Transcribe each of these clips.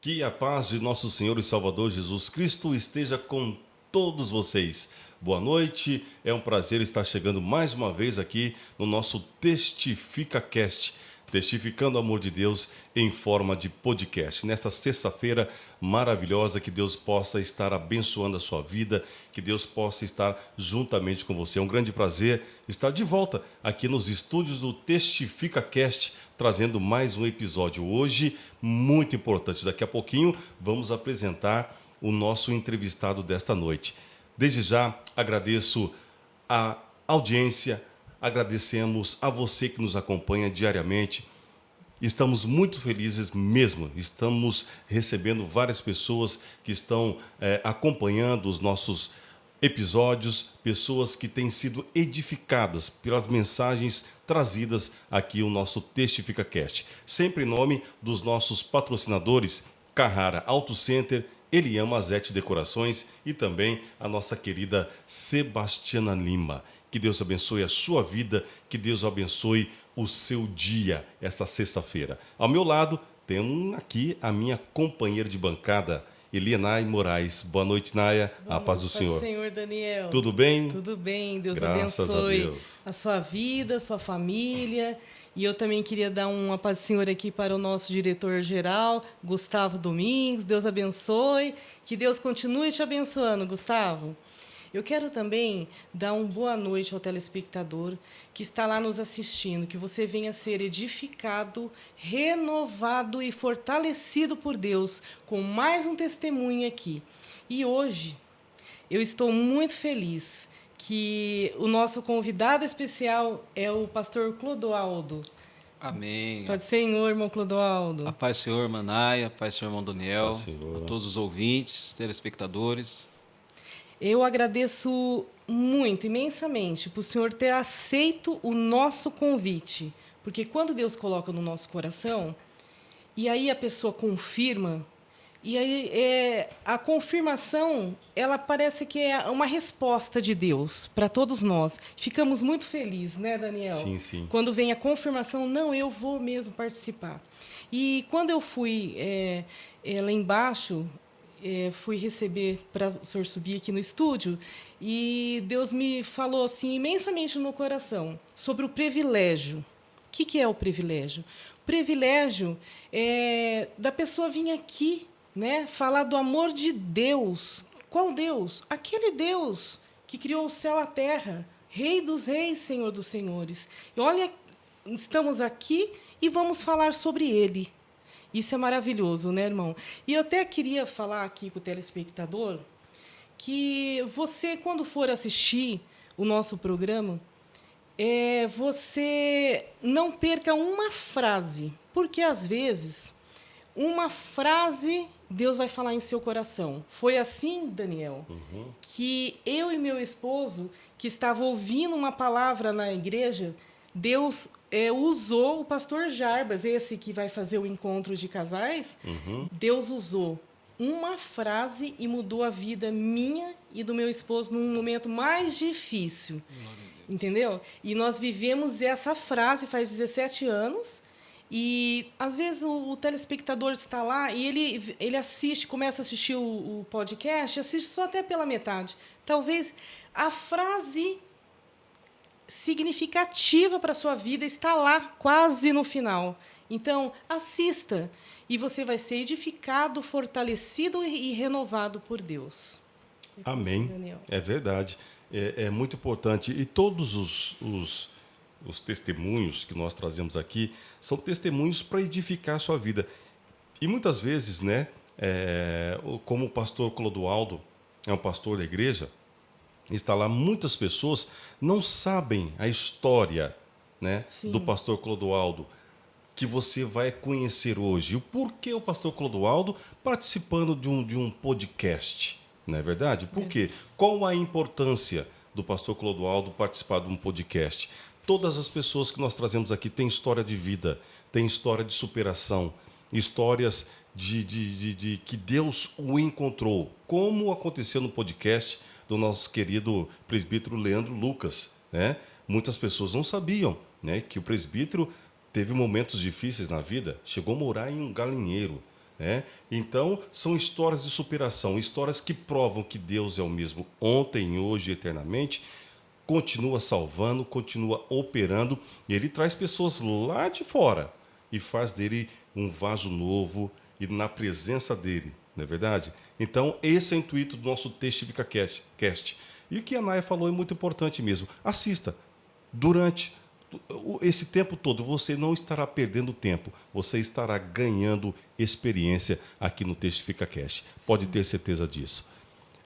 Que a paz de nosso Senhor e Salvador Jesus Cristo esteja com todos vocês. Boa noite, é um prazer estar chegando mais uma vez aqui no nosso Testifica Cast, testificando o amor de Deus em forma de podcast. Nesta sexta-feira maravilhosa, que Deus possa estar abençoando a sua vida, que Deus possa estar juntamente com você. É um grande prazer estar de volta aqui nos estúdios do Testifica Cast, trazendo mais um episódio hoje muito importante. Daqui a pouquinho vamos apresentar o nosso entrevistado desta noite. Desde já agradeço a audiência, agradecemos a você que nos acompanha diariamente. Estamos muito felizes mesmo, estamos recebendo várias pessoas que estão acompanhando os nossos episódios, pessoas que têm sido edificadas pelas mensagens trazidas aqui no nosso Testifica Cast. Sempre em nome dos nossos patrocinadores, Carrara Auto Center, Eliama Azete Decorações e também a nossa querida Sebastiana Lima. Que Deus abençoe a sua vida, que Deus abençoe o seu dia, essa sexta-feira. Ao meu lado, tem aqui a minha companheira de bancada, Elianai Moraes. Boa noite, Naya. A paz do Senhor. Senhor Daniel. Tudo bem? Tudo bem. Deus Graças abençoe a Deus. a sua vida, a sua família. E eu também queria dar uma paz do Senhor aqui para o nosso diretor-geral, Gustavo Domingos. Deus abençoe. Que Deus continue te abençoando, Gustavo. Eu quero também dar uma boa noite ao telespectador que está lá nos assistindo, que você venha ser edificado, renovado e fortalecido por Deus com mais um testemunho aqui. E hoje eu estou muito feliz que o nosso convidado especial é o pastor Clodoaldo. Amém. Pode ser, Senhor, irmão Clodoaldo. A paz, Senhor, irmã Naya, a paz, Senhor, irmão Daniel, Senhor. a todos os ouvintes, telespectadores. Eu agradeço muito, imensamente, por o Senhor ter aceito o nosso convite. Porque quando Deus coloca no nosso coração, e aí a pessoa confirma, e aí a confirmação, ela parece que é uma resposta de Deus para todos nós. Ficamos muito felizes, né, Daniel? Sim, sim. Quando vem a confirmação, não, eu vou mesmo participar. E quando eu fui lá embaixo, fui receber para o senhor subir aqui no estúdio, e Deus me falou assim imensamente no coração sobre o privilégio. O que é o privilégio? O privilégio é da pessoa vir aqui, né, falar do amor de Deus. Qual Deus? Aquele Deus que criou o céu e a terra, Rei dos reis, Senhor dos senhores. E olha, estamos aqui e vamos falar sobre Ele. Isso é maravilhoso, né, irmão? E eu até queria falar aqui com o telespectador que você, quando for assistir o nosso programa, você não perca uma frase, porque, às vezes, uma frase Deus vai falar em seu coração. Foi assim, Daniel, que eu e meu esposo, que estava ouvindo uma palavra na igreja, Deus usou o pastor Jarbas, esse que vai fazer o encontro de casais. Deus usou uma frase e mudou a vida minha e do meu esposo num momento mais difícil. Entendeu? E nós vivemos essa frase faz 17 anos. E, às vezes, o telespectador está lá e ele assiste, começa a assistir o podcast, assiste só até pela metade. Talvez a frase significativa para a sua vida está lá, quase no final. Então, assista e você vai ser edificado, fortalecido e renovado por Deus. Amém. Daniel. É verdade. É muito importante. E todos os testemunhos que nós trazemos aqui são testemunhos para edificar a sua vida. E muitas vezes, né, como o pastor Clodoaldo é um pastor da igreja, está lá, muitas pessoas não sabem a história, né, do pastor Clodoaldo, que você vai conhecer hoje. O porquê o pastor Clodoaldo participando de um podcast, não é verdade? Por quê? Qual a importância do pastor Clodoaldo participar de um podcast? Todas as pessoas que nós trazemos aqui têm história de vida, têm história de superação, histórias de que Deus o encontrou, como aconteceu no podcast do nosso querido presbítero Leandro Lucas, né? Muitas pessoas não sabiam, né, que o presbítero teve momentos difíceis na vida, chegou a morar em um galinheiro, né? Então, são histórias de superação, histórias que provam que Deus é o mesmo ontem, hoje e eternamente, continua salvando, continua operando, e Ele traz pessoas lá de fora e faz dele um vaso novo e na presença dele, não é verdade? Então, esse é o intuito do nosso Testifica Cast. E o que a Naya falou é muito importante mesmo. Assista. Durante esse tempo todo, você não estará perdendo tempo, você estará ganhando experiência aqui no Testifica Cast. Pode ter certeza disso.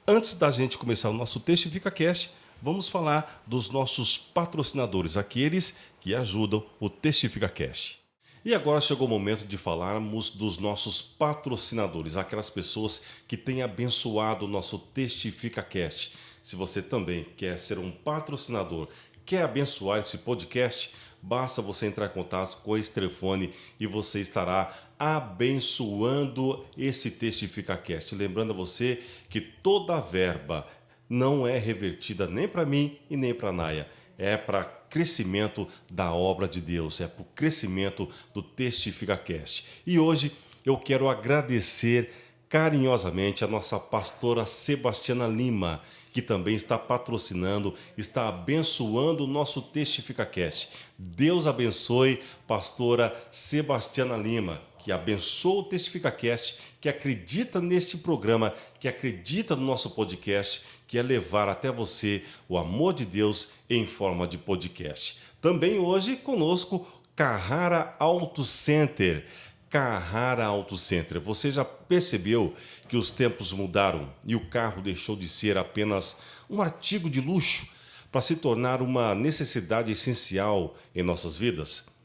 Antes da gente começar o nosso Testifica Cast, vamos falar dos nossos patrocinadores, aqueles que ajudam o Testifica Cast. E agora chegou o momento de falarmos dos nossos patrocinadores, aquelas pessoas que têm abençoado o nosso Testifica Cast. Se você também quer ser um patrocinador, quer abençoar esse podcast, basta você entrar em contato com esse telefone e você estará abençoando esse Testifica Cast. Lembrando a você que toda a verba não é revertida nem para mim e nem para a Naya. É para crescimento da obra de Deus, é para o crescimento do Testifica Cast. E hoje eu quero agradecer carinhosamente a nossa pastora Sebastiana Lima, que também está patrocinando, está abençoando o nosso Testifica Cast. Deus abençoe, pastora Sebastiana Lima, que abençoa o Testifica Cast, que acredita neste programa, que acredita no nosso podcast, que é levar até você o amor de Deus em forma de podcast. Também hoje conosco, Carrara Auto Center. Carrara Auto Center. Você já percebeu que os tempos mudaram e o carro deixou de ser apenas um artigo de luxo para se tornar uma necessidade essencial em nossas vidas?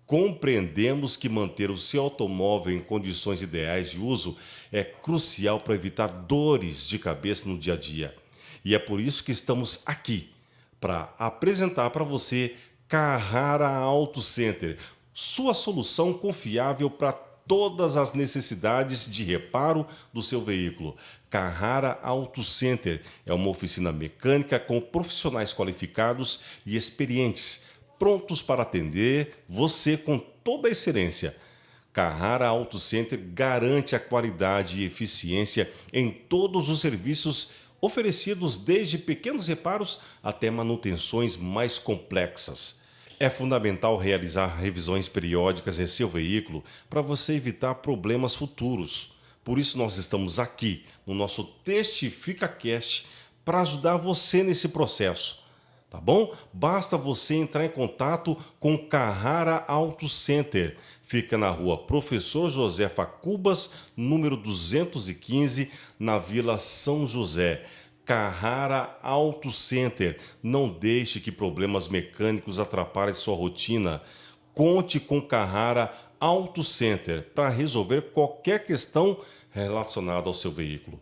Compreendemos que manter o seu automóvel em condições ideais de uso é crucial para evitar dores de cabeça no dia a dia. E é por isso que estamos aqui, para apresentar para você Carrara Auto Center, sua solução confiável para todas as necessidades de reparo do seu veículo. Carrara Auto Center é uma oficina mecânica com profissionais qualificados e experientes, prontos para atender você com toda a excelência. Carrara Auto Center garante a qualidade e eficiência em todos os serviços oferecidos, desde pequenos reparos até manutenções mais complexas. É fundamental realizar revisões periódicas em seu veículo para você evitar problemas futuros. Por isso nós estamos aqui no nosso Testifica Cast para ajudar você nesse processo. Tá bom? Basta você entrar em contato com Carrara Auto Center. Fica na rua Professor Josefa Cubas, número 215, na Vila São José. Carrara Auto Center. Não deixe que problemas mecânicos atrapalhem sua rotina. Conte com Carrara Auto Center para resolver qualquer questão relacionada ao seu veículo.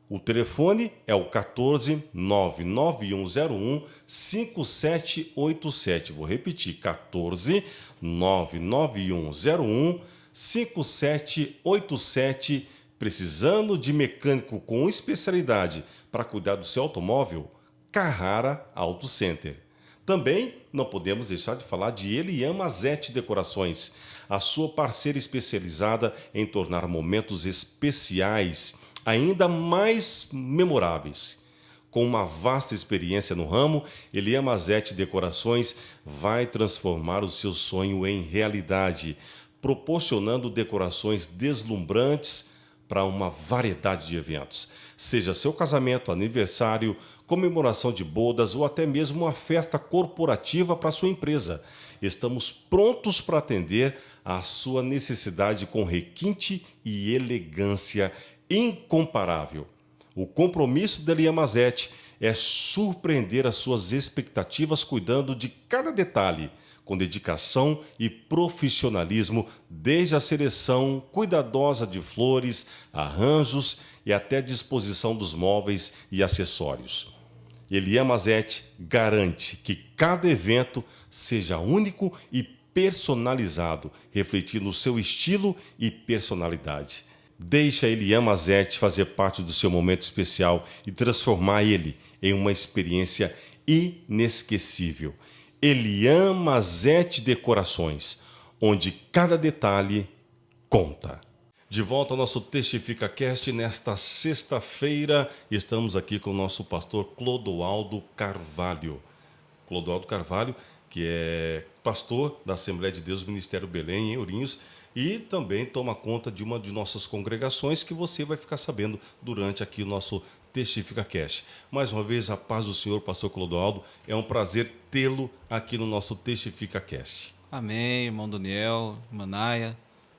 O telefone é o 14 99101 5787. Vou repetir, 14 99101 5787. Precisando de mecânico com especialidade para cuidar do seu automóvel? Carrara Auto Center. Também não podemos deixar de falar de Elian Mazete Decorações, a sua parceira especializada em tornar momentos especiais ainda mais memoráveis. Com uma vasta experiência no ramo, Elian Mazete Decorações vai transformar o seu sonho em realidade, proporcionando decorações deslumbrantes para uma variedade de eventos. Seja seu casamento, aniversário, comemoração de bodas ou até mesmo uma festa corporativa para sua empresa. Estamos prontos para atender à sua necessidade com requinte e elegância incomparável. O compromisso da Elian Mazete é surpreender as suas expectativas cuidando de cada detalhe, com dedicação e profissionalismo, desde a seleção cuidadosa de flores, arranjos e até a disposição dos móveis e acessórios. Elian Mazete garante que cada evento seja único e personalizado, refletindo o seu estilo e personalidade. Deixe a Elian Mazete fazer parte do seu momento especial e transformar ele em uma experiência inesquecível. Elian Mazete Decorações, onde cada detalhe conta. De volta ao nosso Testifica Cast nesta sexta-feira. Estamos aqui com o nosso pastor Clodoaldo Carvalho. Clodoaldo Carvalho, que é pastor da Assembleia de Deus Ministério Belém, em Ourinhos, e também toma conta de uma de nossas congregações que você vai ficar sabendo durante aqui o nosso Testifica Cast. Mais uma vez, a paz do Senhor, pastor Clodoaldo. É um prazer tê-lo aqui no nosso Testifica Cast. Amém, irmão Daniel, irmã Naya,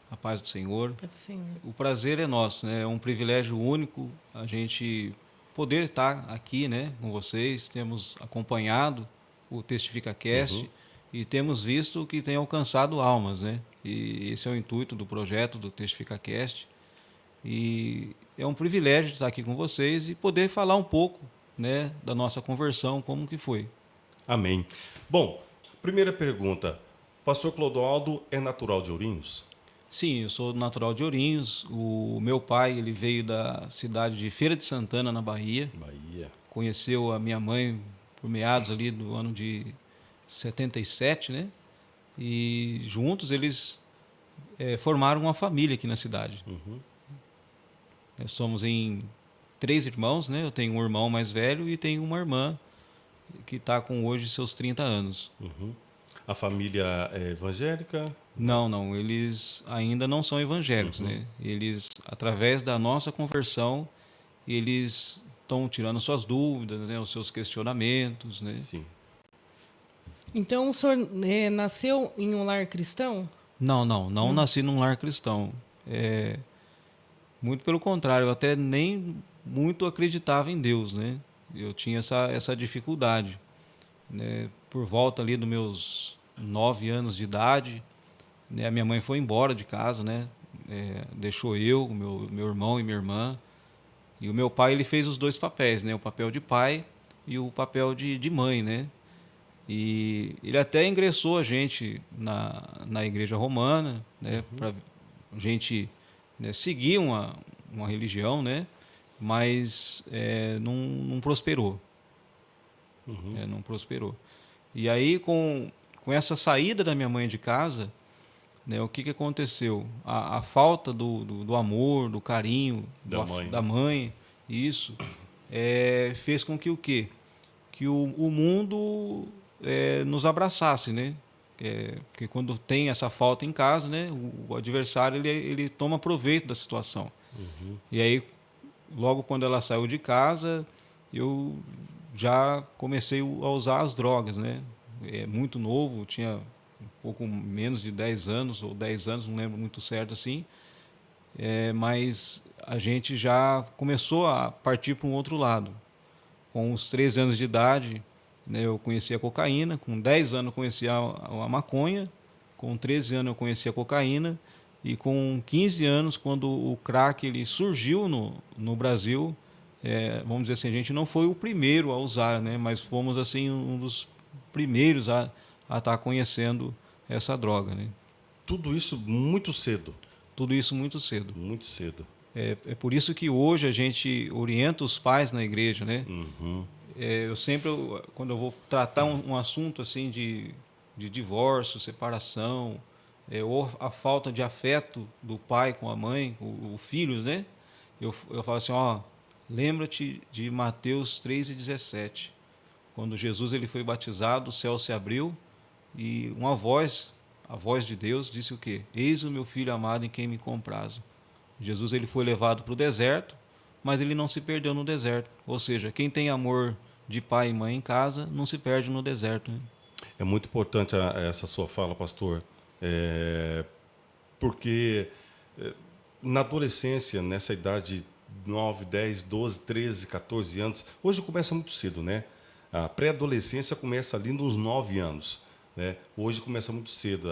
a paz do Senhor. Pode ser. O prazer é nosso, né? É um privilégio único a gente poder estar aqui, né, com vocês. Temos acompanhado o Testifica Cast e temos visto que tem alcançado almas, né? E esse é o intuito do projeto do Testifica Cast. E é um privilégio estar aqui com vocês e poder falar um pouco, né, da nossa conversão, como que foi. Amém. Bom, primeira pergunta. Pastor Clodoaldo é natural de Ourinhos? Sim, eu sou natural de Ourinhos. O meu pai, ele veio da cidade de Feira de Santana, na Bahia. Bahia. Conheceu a minha mãe por meados ali do ano de 77, né? E juntos eles formaram uma família aqui na cidade. Nós somos em 3 irmãos, né? Eu tenho um irmão mais velho e tenho uma irmã que está com hoje seus 30 anos. A família é evangélica? Não, eles ainda não são evangélicos, né? Eles, através da nossa conversão, eles estão tirando suas dúvidas, né? Os seus questionamentos, né? Sim. Então, o senhor nasceu em um lar cristão? Não nasci num lar cristão. Muito pelo contrário, eu até nem muito acreditava em Deus, né? Eu tinha essa dificuldade, né? Por volta ali dos meus 9 anos de idade, né? A minha mãe foi embora de casa, né? Deixou eu, meu irmão e minha irmã. E o meu pai, ele fez os 2 papéis, né? O papel de pai e o papel de mãe, né? E ele até ingressou a gente na igreja romana, né? Para a gente, né, seguir uma religião, né? Mas não prosperou. Não prosperou. E aí, com essa saída da minha mãe de casa, né, o que aconteceu? A falta do amor, do carinho da mãe, isso, fez com que o quê? Que o mundo nos abraçasse, né? Porque quando tem essa falta em casa, né, o adversário ele toma proveito da situação. E aí, logo quando ela saiu de casa, eu já comecei a usar as drogas, né? Muito novo, tinha um pouco menos de 10 anos, ou 10 anos, não lembro muito certo assim. Mas a gente já começou a partir para um outro lado. Com uns 13 anos de idade, né, eu conheci a cocaína, com 10 anos eu conheci a maconha, com 13 anos eu conheci a cocaína, e com 15 anos, quando o crack ele surgiu no Brasil, vamos dizer assim, a gente não foi o primeiro a usar, né, mas fomos assim um dos primeiros a estar conhecendo essa droga, né? Tudo isso muito cedo. Tudo isso muito cedo. Muito cedo. É por isso que hoje a gente orienta os pais na igreja, né? Eu sempre, quando eu vou tratar um assunto assim de divórcio, separação, ou a falta de afeto do pai com a mãe, os filhos, né? Eu falo assim, lembra-te de Mateus 3,17. Quando Jesus ele foi batizado, o céu se abriu e uma voz, a voz de Deus, disse o quê? Eis o meu filho amado em quem me comprazo. Jesus ele foi levado para o deserto, mas ele não se perdeu no deserto. Ou seja, quem tem amor de pai e mãe em casa não se perde no deserto, né? É muito importante essa sua fala, pastor, porque na adolescência, nessa idade de 9, 10, 12, 13, 14 anos, hoje começa muito cedo, né? A pré-adolescência começa ali nos 9 anos, né? Hoje começa muito cedo.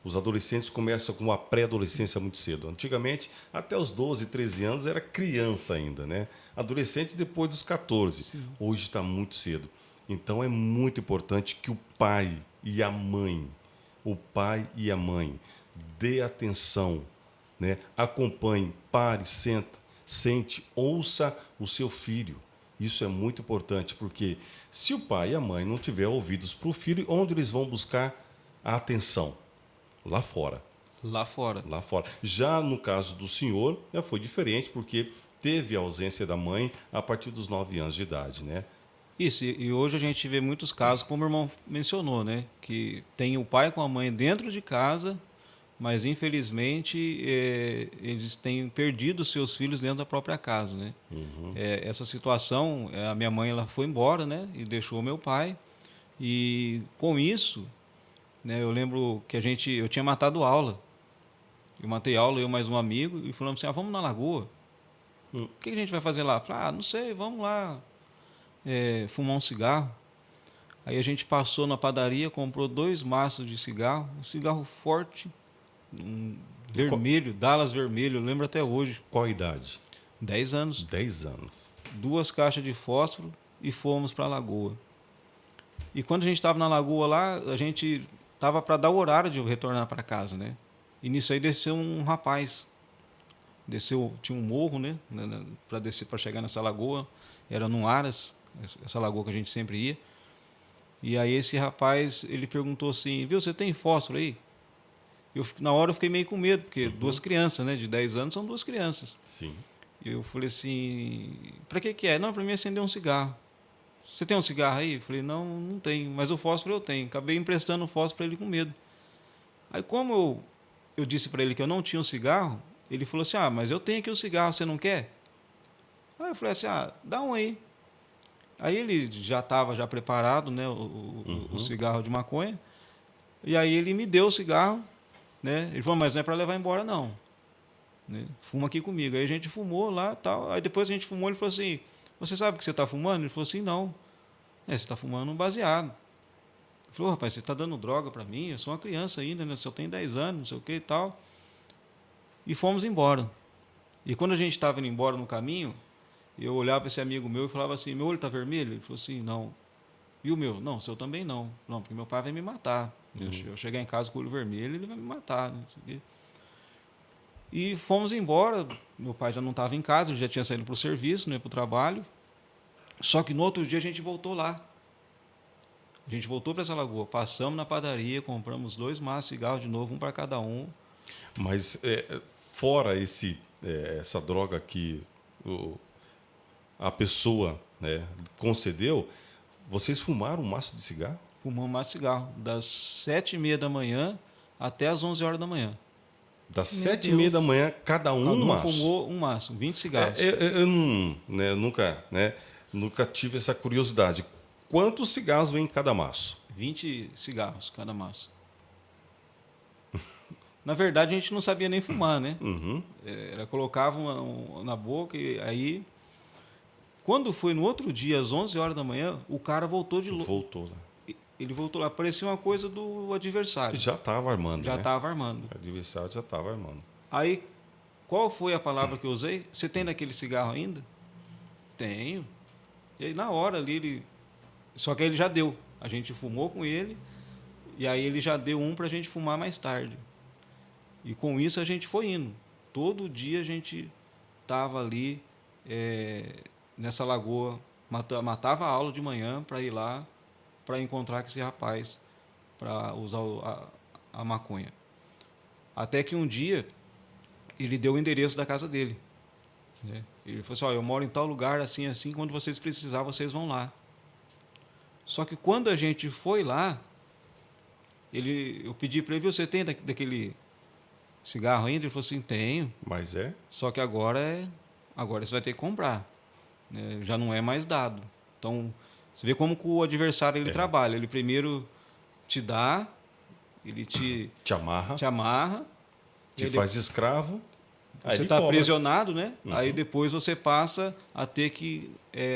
Os adolescentes começam com a pré-adolescência muito cedo. Antigamente, até os 12, 13 anos, era criança ainda, né? Adolescente depois dos 14. Sim. Hoje está muito cedo. Então, é muito importante que o pai e a mãe dê atenção, né? Acompanhe, pare, sente, ouça o seu filho. Isso é muito importante, porque se o pai e a mãe não tiverem ouvidos para o filho, onde eles vão buscar a atenção? Lá fora. Lá fora. Lá fora. Já no caso do senhor, já foi diferente, porque teve a ausência da mãe a partir dos 9 anos de idade, né? Isso, e hoje a gente vê muitos casos, como o irmão mencionou, né? Que tem o pai com a mãe dentro de casa, mas infelizmente eles têm perdido os seus filhos dentro da própria casa, né? Essa situação, a minha mãe ela foi embora, né? E deixou o meu pai. E com isso, né? Eu lembro que eu tinha matado aula. Eu matei aula, eu mais um amigo, e falamos assim, vamos na lagoa. O que a gente vai fazer lá? Falei, não sei, vamos lá fumar um cigarro. Aí a gente passou na padaria, comprou 2 maços de cigarro, um cigarro forte, vermelho, Dallas vermelho, eu lembro até hoje. Qual a idade? 10 anos. 10 anos. 2 caixas de fósforo e fomos para a lagoa. E quando a gente estava na lagoa lá, a gente estava para dar o horário de retornar para casa, né? E nisso aí desceu um rapaz. Tinha um morro, né? Para descer, para chegar nessa lagoa. Era num Aras, essa lagoa que a gente sempre ia. E aí esse rapaz, ele perguntou assim, viu, você tem fósforo aí? Na hora eu fiquei meio com medo, porque 2 crianças, né? De 10 anos são 2 crianças. Sim. E eu falei assim, para que é? Não, para mim acender um cigarro. Você tem um cigarro aí? Eu falei, não tenho, mas o fósforo eu tenho. Acabei emprestando o fósforo para ele com medo. Aí como eu disse para ele que eu não tinha um cigarro, ele falou assim, mas eu tenho aqui o cigarro, você não quer? Aí eu falei assim, dá um aí. Aí ele já estava já preparado, né, o cigarro de maconha, e aí ele me deu o cigarro, né, ele falou, mas não é para levar embora não, né, fuma aqui comigo. Aí a gente fumou lá, tal. Aí depois a gente fumou, ele falou assim, você sabe o que você está fumando? Ele falou assim, não. Você está fumando um baseado. Ele falou, rapaz, você está dando droga para mim? Eu sou uma criança ainda, né? Eu tenho 10 anos, não sei o que e tal. E fomos embora. E quando a gente estava indo embora no caminho, eu olhava esse amigo meu e falava assim, meu olho está vermelho? Ele falou assim, não. E o meu? Não, o seu também não. Não, porque meu pai vai me matar. Eu chegar em casa com o olho vermelho, ele vai me matar. Não sei o quê. E fomos embora. Meu pai já não estava em casa, ele já tinha saído para o serviço, né, para o trabalho. Só que no outro dia a gente voltou lá. A gente voltou para essa lagoa, passamos na padaria, compramos 2 maços de cigarro de novo, um para cada um. Mas fora essa droga que a pessoa, né, concedeu, vocês fumaram um maço de cigarro? Fumamos um maço de cigarro, das 7h30 da manhã até as 11 horas da manhã. Das Meu 7h30 da Deus. manhã, cada um Cada um maço? fumou um maço, 20 cigarros. Eu não, né, nunca tive essa curiosidade. Quantos cigarros vem em cada maço? 20 cigarros cada maço. Na verdade, a gente não sabia nem fumar, né? Colocava na boca e aí... Quando foi no outro dia, às 11 horas da manhã, o cara voltou de novo. Voltou lá. Ele voltou lá, parecia uma coisa do adversário. Já estava armando, Já né? estava armando. O adversário já estava armando. Aí, qual foi a palavra que eu usei? Você tem daquele cigarro ainda? Tenho. E aí, na hora ali, só que aí ele já deu. A gente fumou com ele, e aí ele já deu um para a gente fumar mais tarde. E com isso a gente foi indo. Todo dia a gente estava ali nessa lagoa, matava a aula de manhã para ir lá, para encontrar com esse rapaz, para usar a maconha. Até que um dia ele deu o endereço da casa dele, né? Ele falou assim, eu moro em tal lugar, assim, assim, quando vocês precisar, vocês vão lá. Só que quando a gente foi lá, eu pedi para ele, você tem daquele cigarro ainda? Ele falou assim, tenho. Mas Só que agora você vai ter que comprar, né? Já não é mais dado. Então, você vê como que o adversário ele trabalha. Ele primeiro te dá, ele te amarra, te faz escravo. Você está aprisionado, né? Aí depois você passa a ter que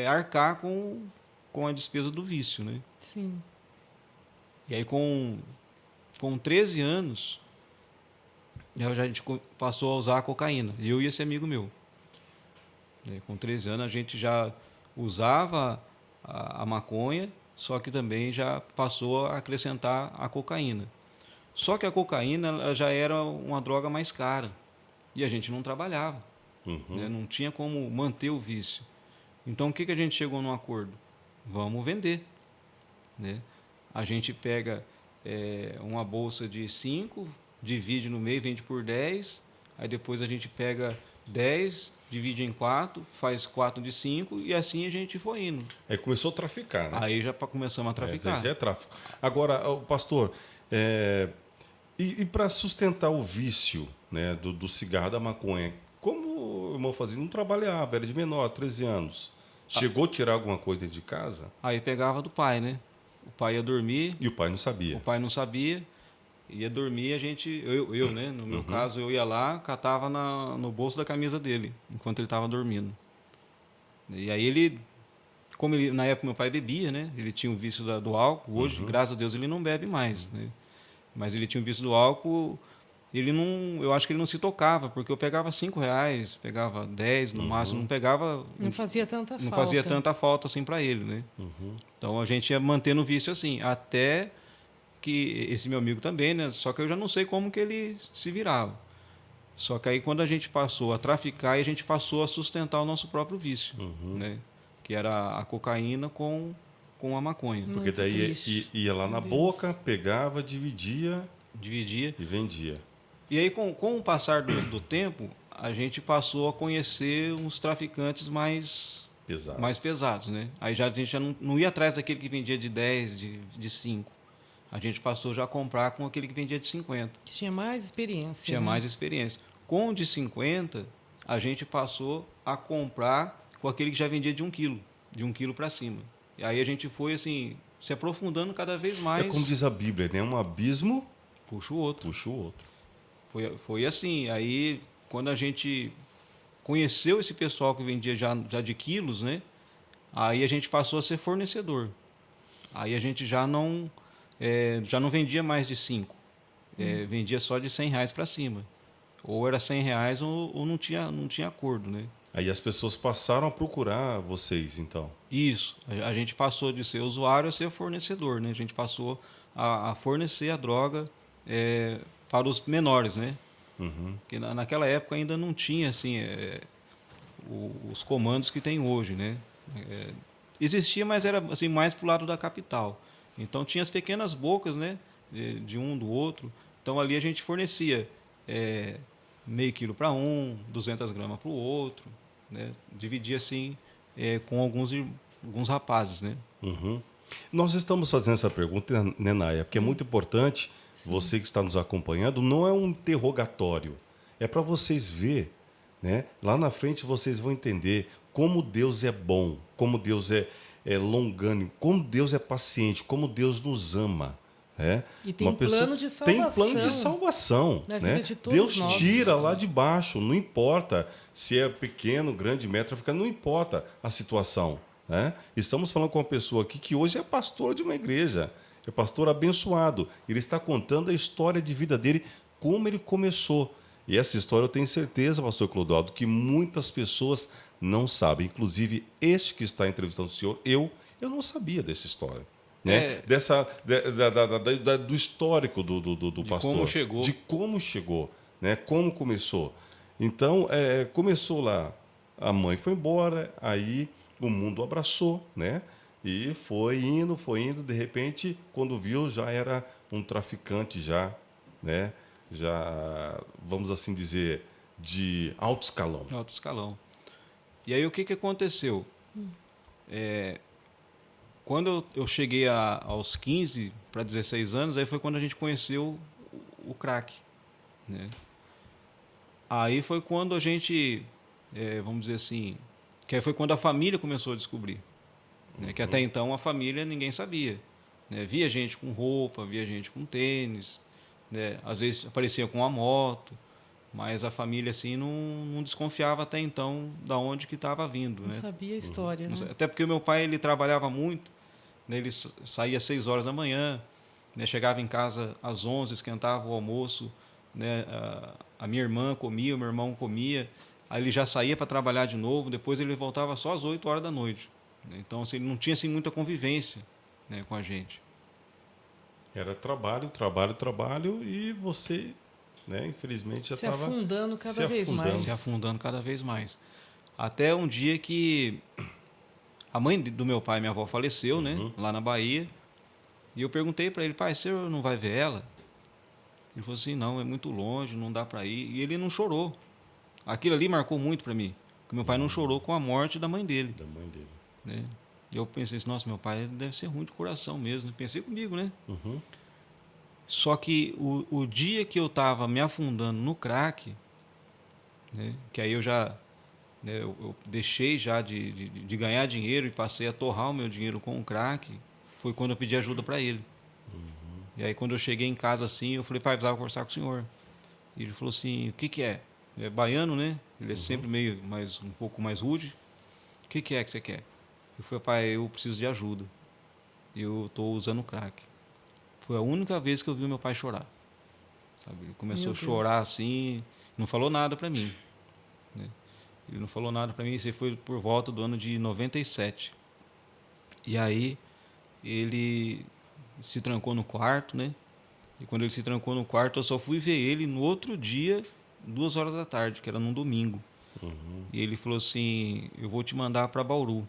arcar com a despesa do vício, né? Sim. E aí com 13 anos, a gente passou a usar a cocaína, eu e esse amigo meu. Com 13 anos a gente já usava a maconha, só que também já passou a acrescentar a cocaína. Só que a cocaína ela já era uma droga mais cara e a gente não trabalhava, né? Não tinha como manter o vício. Então o que a gente chegou num acordo? Vamos vender, né? A gente pega uma bolsa de 5, divide no meio, vende por 10, aí depois a gente pega 10, divide em 4, faz 4 de 5 e assim a gente foi indo. Aí começou a traficar, né? Aí já começamos a traficar. Já é tráfico. Agora, pastor, e para sustentar o vício, né, do cigarro, da maconha, como o irmão fazia? Não trabalhava, era de menor, 13 anos. Chegou a tirar alguma coisa dentro de casa? Aí pegava do pai, né? O pai ia dormir, E o pai não sabia. o pai não sabia, ia dormir, a gente, eu né? No meu caso, eu ia lá, catava no bolso da camisa dele, enquanto ele estava dormindo. E aí ele, como ele, na época meu pai bebia, né? Ele tinha o vício do álcool, hoje, graças a Deus, ele não bebe mais, né? Mas ele tinha o vício do álcool, ele não, eu acho que ele não se tocava, porque eu pegava R$5, pegava 10 no máximo, não pegava... Não fazia tanta Não falta. fazia tanta falta assim para ele, né? Então a gente ia mantendo o vício assim, até que esse meu amigo também, né? Só que eu já não sei como que ele se virava. Só que aí quando a gente passou a traficar, a gente passou a sustentar o nosso próprio vício, né? Que era a cocaína com a maconha. Porque Muito daí triste. ia lá na Meu boca, pegava, dividia Dividia. e vendia. E aí com o passar do tempo, a gente passou a conhecer uns traficantes mais Pesado. pesados, né? Aí a gente já não ia atrás daquele que vendia de 10, de 5. A gente passou já a comprar com aquele que vendia de 50. Que tinha mais experiência. Tinha né? mais experiência. Com o de 50, a gente passou a comprar com aquele que já vendia de 1 quilo, de 1 quilo para cima. E aí a gente foi assim, se aprofundando cada vez mais. É como diz a Bíblia, né? Um abismo Puxa o outro. puxa o outro. Foi assim. Aí, quando a gente conheceu esse pessoal que vendia já de quilos, né? Aí a gente passou a ser fornecedor. Aí a gente já não vendia mais de 5. Vendia só de R$100 para cima. Ou era R$100 ou não tinha acordo, né? Aí as pessoas passaram a procurar vocês, então. Isso. A gente passou de ser usuário a ser fornecedor, né? A gente passou a fornecer a droga para os menores, né? Porque naquela época ainda não tinha assim os comandos que tem hoje, né? Existia, mas era assim mais para o lado da capital. Então tinha as pequenas bocas, né? De um do outro. Então ali a gente fornecia meio quilo para 200 gramas para o outro, né? Dividia assim com alguns rapazes, né? Nós estamos fazendo essa pergunta, né, Naya, porque é muito importante, você que está nos acompanhando, não é um interrogatório, é para vocês ver, né? Lá na frente vocês vão entender como Deus é bom, como Deus é longânimo, como Deus é paciente, como Deus nos ama. E tem plano de Tem plano de salvação salvação. na Né? vida de todos Deus nós. tira lá de baixo, não importa se é pequeno, grande, médio, não importa a situação. Né? Estamos falando com uma pessoa aqui que hoje é pastor de uma igreja, é pastor abençoado. Ele está contando a história de vida dele, como ele começou. E essa história eu tenho certeza, pastor Clodoaldo, que muitas pessoas não sabem. Inclusive, este que está entrevistando o senhor, eu não sabia dessa história. Né? Do histórico do pastor. Como chegou. De como chegou, né? Como começou. Então, começou lá, a mãe foi embora, aí o mundo abraçou, né? E foi indo, de repente, quando viu, já era um traficante já, né? Já, vamos assim dizer, de alto escalão. Alto escalão. E aí o que aconteceu? Quando eu cheguei aos 15 para 16 anos, aí foi quando a gente conheceu o crack, né? Aí foi quando a gente, vamos dizer assim, que aí foi quando a família começou a descobrir. Né? Que até então a família ninguém sabia. Né? Via gente com roupa, via gente com tênis, né? Às vezes aparecia com uma moto, mas a família assim não desconfiava até então da onde que estava vindo. Não Né? sabia a história, né? Até porque o meu pai ele trabalhava muito, né? Ele saía às 6 horas da manhã, né? Chegava em casa às 11, esquentava o almoço, né? A minha irmã comia, o meu irmão comia, aí ele já saía para trabalhar de novo, depois ele voltava só às 8 horas da noite. Então assim, ele não tinha assim, muita convivência, né, com a gente. Era trabalho, e você, né, infelizmente, já Se estava afundando cada vez mais. Se afundando cada vez mais. Até um dia que a mãe do meu pai, minha avó, faleceu, né, lá na Bahia, e eu perguntei para ele, pai, o senhor não vai ver ela? Ele falou assim, não, é muito longe, não dá para ir. E ele não chorou. Aquilo ali marcou muito para mim. Porque meu pai não chorou com a morte da mãe dele. Da mãe dele. Né? E eu pensei assim, nossa, meu pai deve ser ruim de coração mesmo. Pensei comigo, né? Uhum. Só que o dia que eu estava me afundando no crack, né? Que aí eu já... Né, eu deixei já de ganhar dinheiro e passei a torrar o meu dinheiro com o crack, foi quando eu pedi ajuda para ele. Uhum. E aí quando eu cheguei em casa assim, eu falei, pai, precisava conversar com o senhor. E ele falou assim, o que é? É baiano, né? Ele é sempre meio um pouco mais rude. O que é que você quer? Eu falei, pai, eu preciso de ajuda. Eu estou usando crack. Foi a única vez que eu vi meu pai chorar. Sabe? Ele começou Meu a chorar Deus. assim, não falou nada para mim. Né? Ele não falou nada para mim, isso foi por volta do ano de 97. E aí ele se trancou no quarto, né? E quando ele se trancou no quarto, eu só fui ver ele no outro dia, 2 horas da tarde, que era num domingo. Uhum. E ele falou assim, eu vou te mandar para Bauru,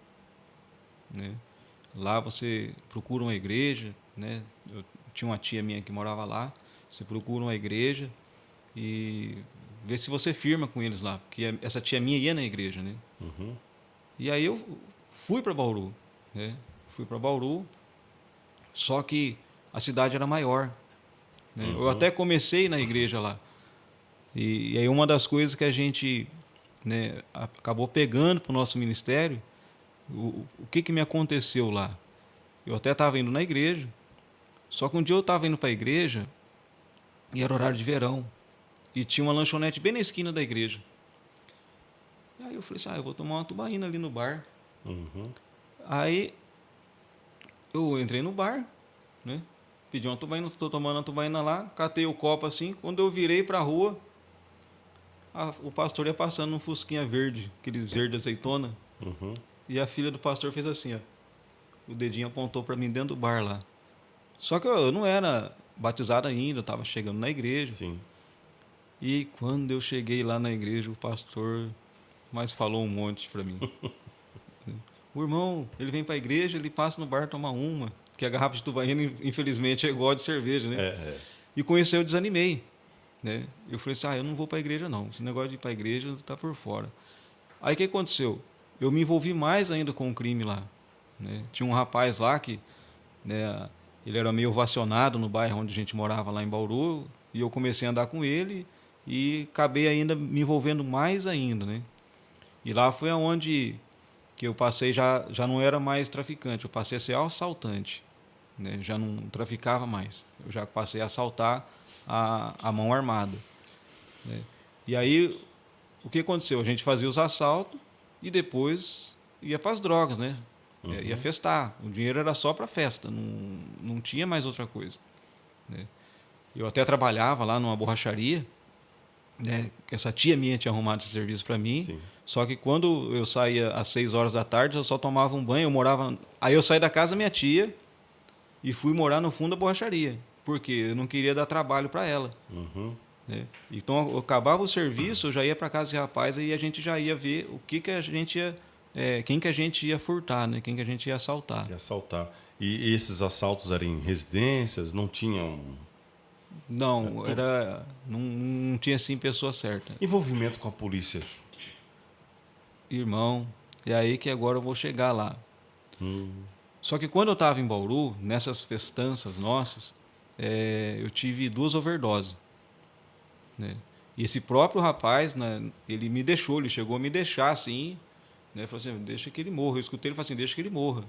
né? Lá você procura uma igreja, né? Eu tinha uma tia minha que morava lá. Você procura uma igreja e vê se você firma com eles lá, porque essa tia minha ia na igreja, né? Uhum. E aí eu fui para Bauru, né? Fui para Bauru, só que a cidade era maior, né? Eu até comecei na igreja lá. E aí uma das coisas que a gente, né, acabou pegando para o nosso ministério, o que me aconteceu lá? Eu até estava indo na igreja, só que um dia eu estava indo para a igreja e era horário de verão. E tinha uma lanchonete bem na esquina da igreja. E aí eu falei assim, eu vou tomar uma tubaína ali no bar. Uhum. Aí eu entrei no bar, né? Pedi uma tubaína, estou tomando uma tubaína lá, catei o copo assim, quando eu virei para a rua, o pastor ia passando num fusquinha verde, aquele verde azeitona, Uhum. e a filha do pastor fez assim, ó, o dedinho apontou para mim dentro do bar lá. Só que eu não era batizado ainda, eu estava chegando na igreja. Sim. E quando eu cheguei lá na igreja, o pastor mais falou um monte para mim. O irmão, ele vem para a igreja, ele passa no bar tomar uma, porque a garrafa de tubaína, infelizmente, é igual a de cerveja, né? É. E com isso eu desanimei, né? Eu falei assim, eu não vou para a igreja não, esse negócio de ir para a igreja está por fora. Aí o que aconteceu? Eu me envolvi mais ainda com o crime lá, né? Tinha um rapaz lá que, né, ele era meio ovacionado no bairro onde a gente morava lá em Bauru, e eu comecei a andar com ele e acabei ainda me envolvendo mais ainda, né? E lá foi onde que eu passei, já não era mais traficante, eu passei a ser assaltante, né? Já não traficava mais, eu já passei a assaltar a mão armada, né? E aí, o que aconteceu? A gente fazia os assaltos e depois ia para as drogas, né? Ia festar, o dinheiro era só para festa, não tinha mais outra coisa, né? Eu até trabalhava lá numa borracharia, né? Essa tia minha tinha arrumado esse serviço para mim. Sim. Só que quando eu saía às 6 horas da tarde, eu só tomava um banho, eu morava... Aí eu saí da casa da minha tia e fui morar no fundo da borracharia, porque eu não queria dar trabalho para ela. Uhum. Né? Então, eu acabava o serviço, eu já ia para casa de rapaz e a gente já ia ver o que a gente ia... quem que a gente ia furtar, né? Quem que a gente ia assaltar. E assaltar. E esses assaltos eram em residências? Não tinham Não, não tinha assim pessoa certa. envolvimento com a polícia? Irmão, é aí que agora eu vou chegar lá. Só que quando eu estava em Bauru, nessas festanças nossas, eu tive 2 overdoses, né? E esse próprio rapaz, né, ele me deixou, ele chegou a me deixar assim, né? Falou assim, deixa que ele morra. Eu escutei ele falar assim, deixa que ele morra.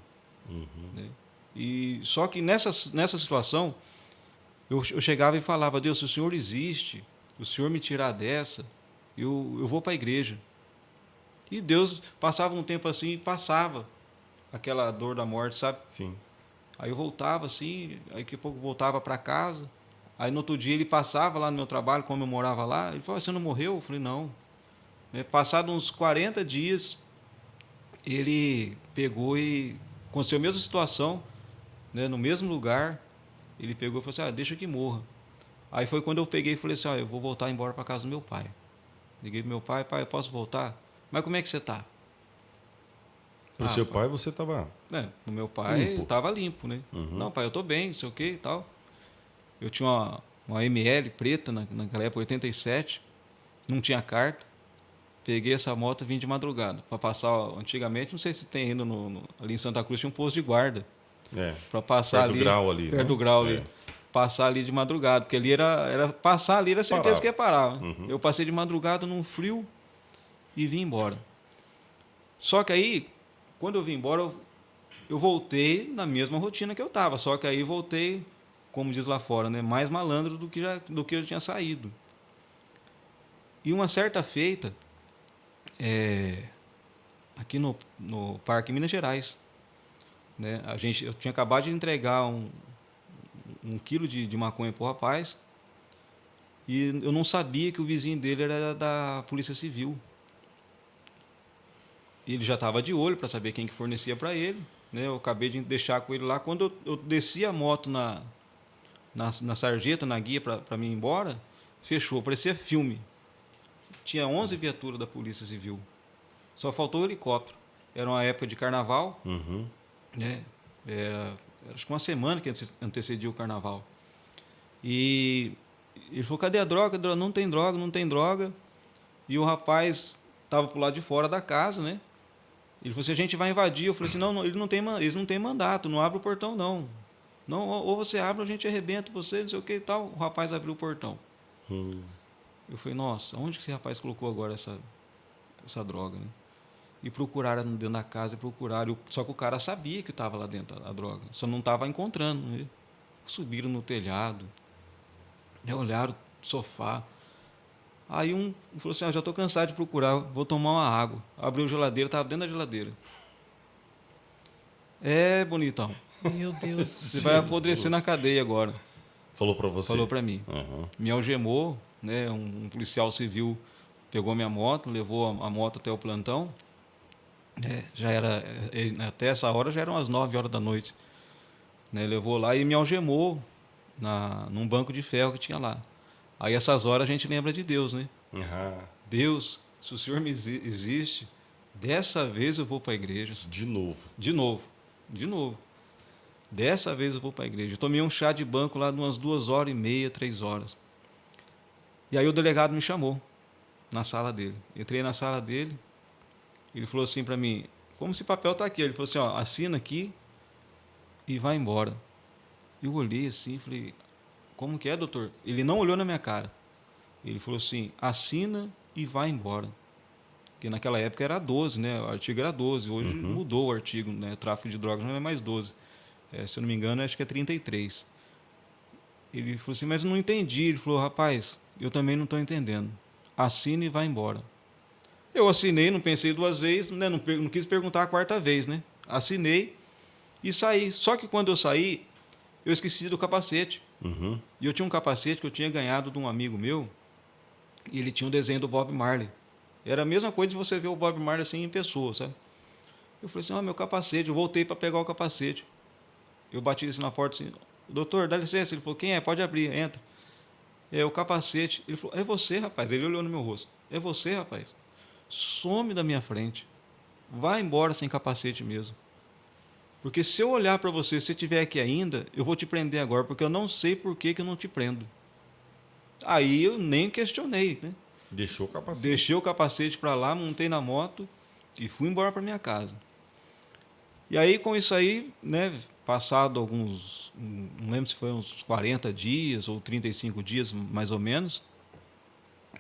Né? E só que nessa situação, eu chegava e falava, Deus, se o Senhor existe, o Senhor me tirar dessa, eu vou para a igreja. E Deus passava um tempo assim, passava aquela dor da morte, sabe? Sim. Aí eu voltava assim, aí daqui a pouco voltava para casa. Aí no outro dia ele passava lá no meu trabalho, como eu morava lá, ele falou, você não morreu? Eu falei, não. Passado uns 40 dias, ele pegou e aconteceu a mesma situação, né, no mesmo lugar, ele pegou e falou assim, deixa que morra. Aí foi quando eu peguei e falei assim, eu vou voltar embora para casa do meu pai. Liguei pro meu pai, eu posso voltar? Mas como é que você está? Para o seu pai você estava... O meu pai limpo. estava limpo, né? Não, pai, eu estou bem, não sei o que e tal. Eu tinha uma ML preta, naquela época, 87, não tinha carta. Peguei essa moto e vim de madrugada. Para passar, antigamente, não sei se tem ainda, ali em Santa Cruz tinha um posto de guarda. Para passar perto ali. do grau ali. Perto né? do grau ali. Passar ali de madrugada, porque ali passar ali era certeza que ia parar. Eu passei de madrugada num frio e vim embora. Só que aí, quando eu vim embora, eu voltei na mesma rotina que eu estava. Só que aí voltei, como diz lá fora, né, mais malandro do que eu tinha saído. E uma certa feita, aqui no Parque Minas Gerais, né, eu tinha acabado de entregar um quilo de maconha para o rapaz e eu não sabia que o vizinho dele era da Polícia Civil. Ele já estava de olho para saber quem que fornecia para ele, né? Eu acabei de deixar com ele lá. Quando eu desci a moto na sarjeta, na guia para mim ir embora, fechou, parecia filme. Tinha 11 viaturas da Polícia Civil. Só faltou o helicóptero. Era uma época de carnaval, né? Acho que uma semana que antecedia o carnaval. E ele falou, cadê a droga? Não tem droga, não tem droga. E o rapaz estava pro lado de fora da casa, né? Ele falou assim, a gente vai invadir. Eu falei assim, não, eles não têm mandato, não abre o portão, não. Não, ou você abre ou a gente arrebenta você, não sei o que e tal. O rapaz abriu o portão. Eu falei, nossa, onde que esse rapaz colocou agora essa droga, né? E procuraram dentro da casa, procuraram. Só que o cara sabia que estava lá dentro a droga, só não estava encontrando. Né? Subiram no telhado, olharam no sofá. Aí um falou assim, já estou cansado de procurar, vou tomar uma água. Abriu a geladeira, estava dentro da geladeira. É, bonitão. Meu Deus. Você vai apodrecer na cadeia agora. Falou para você? Falou para mim. Me algemou, né? Um policial civil pegou minha moto, levou a moto até o plantão. Já era, até essa hora já eram as 9 horas da noite. Né? Levou lá e me algemou num banco de ferro que tinha lá. Aí essas horas a gente lembra de Deus, né? Deus, se o Senhor me existe, dessa vez eu vou para a igreja. De novo. De novo. Dessa vez eu vou para a igreja. Eu tomei um chá de banco lá de umas 2h30, 3 horas. E aí o delegado me chamou na sala dele. Entrei na sala dele, ele falou assim para mim, como esse papel está aqui? Ele falou assim, ó, assina aqui e vai embora. Eu olhei assim, falei, como que é, doutor? Ele não olhou na minha cara. Ele falou assim, assina e vai embora. Porque naquela época era 12, né? O artigo era 12. Hoje mudou o artigo, né? Tráfico de drogas não é mais 12. Se eu não me engano, acho que é 33. Ele falou assim, mas eu não entendi. Ele falou, rapaz, eu também não estou entendendo. Assina e vai embora. Eu assinei, não pensei 2 vezes, né? Não quis perguntar a 4ª vez, né? Assinei e saí. Só que quando eu saí, eu esqueci do capacete. E eu tinha um capacete que eu tinha ganhado de um amigo meu, e ele tinha um desenho do Bob Marley. Era a mesma coisa de você ver o Bob Marley assim em pessoa, sabe? Eu falei assim, meu capacete. Eu voltei para pegar o capacete. Eu bati assim na porta assim, doutor, dá licença. Ele falou, quem é? Pode abrir, entra. É o capacete. Ele falou, é você, rapaz. Ele olhou no meu rosto. É você, rapaz. Some da minha frente. Vai embora sem capacete mesmo. Porque se eu olhar para você, se você estiver aqui ainda, eu vou te prender agora, porque eu não sei por que eu não te prendo. Aí eu nem questionei, né? Deixou o capacete. Deixei o capacete para lá, montei na moto e fui embora para minha casa. E aí, com isso aí, né, passado alguns, não lembro se foi uns 40 dias ou 35 dias, mais ou menos,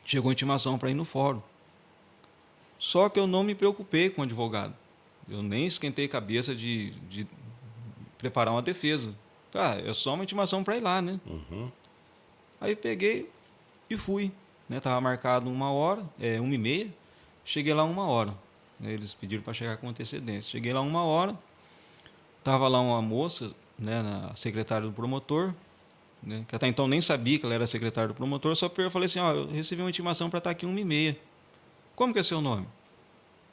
chegou a intimação para ir no fórum. Só que eu não me preocupei com o advogado. Eu nem esquentei cabeça de preparar uma defesa. É só uma intimação para ir lá, né? Aí peguei e fui. Estava marcado 1h, 1h30. Cheguei lá 1h. Eles pediram para chegar com antecedência. Cheguei lá 1h. Estava lá uma moça, né, a secretária do promotor, né, que até então nem sabia que ela era secretária do promotor. Só eu falei assim, eu recebi uma intimação para estar aqui 1h30. Como que é seu nome?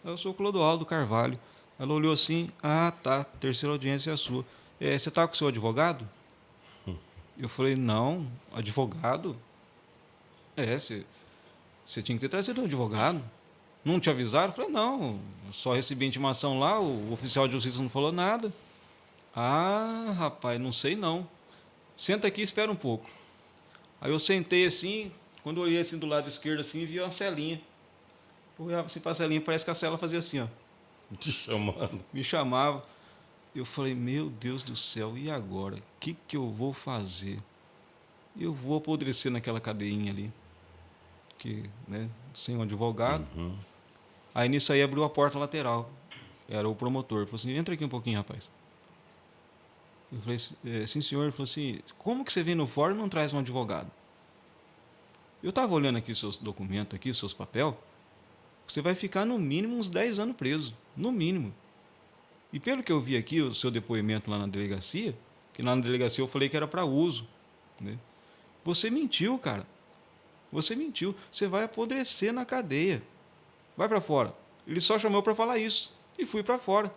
Eu sou Clodoaldo Carvalho. Ela olhou assim, tá, terceira audiência é a sua. Você está com o seu advogado? Eu falei, não, advogado? Você tinha que ter trazido um advogado. Não te avisaram? Eu falei, não, só recebi a intimação lá, o oficial de justiça não falou nada. Rapaz, não sei não. Senta aqui e espera um pouco. Aí eu sentei assim, quando eu olhei assim do lado esquerdo, assim, vi uma celinha. Eu olhava assim para a celinha, parece que a cela fazia assim, ó. Te chamando. Me chamava. Eu falei, meu Deus do céu, e agora? O que eu vou fazer? Eu vou apodrecer naquela cadeinha ali, que, né, sem um advogado. Aí nisso aí abriu a porta lateral. Era o promotor. Falou assim, entra aqui um pouquinho, rapaz. Eu falei, sim, senhor. Ele falou assim, como que você vem no fórum e não traz um advogado? Eu estava olhando aqui seus documentos, aqui, seus papéis. Você vai ficar no mínimo uns 10 anos preso. No mínimo. E pelo que eu vi aqui, o seu depoimento lá na delegacia, que lá na delegacia eu falei que era para uso, né? Você mentiu, cara. Você mentiu. Você vai apodrecer na cadeia. Vai para fora. Ele só chamou para falar isso. E fui para fora.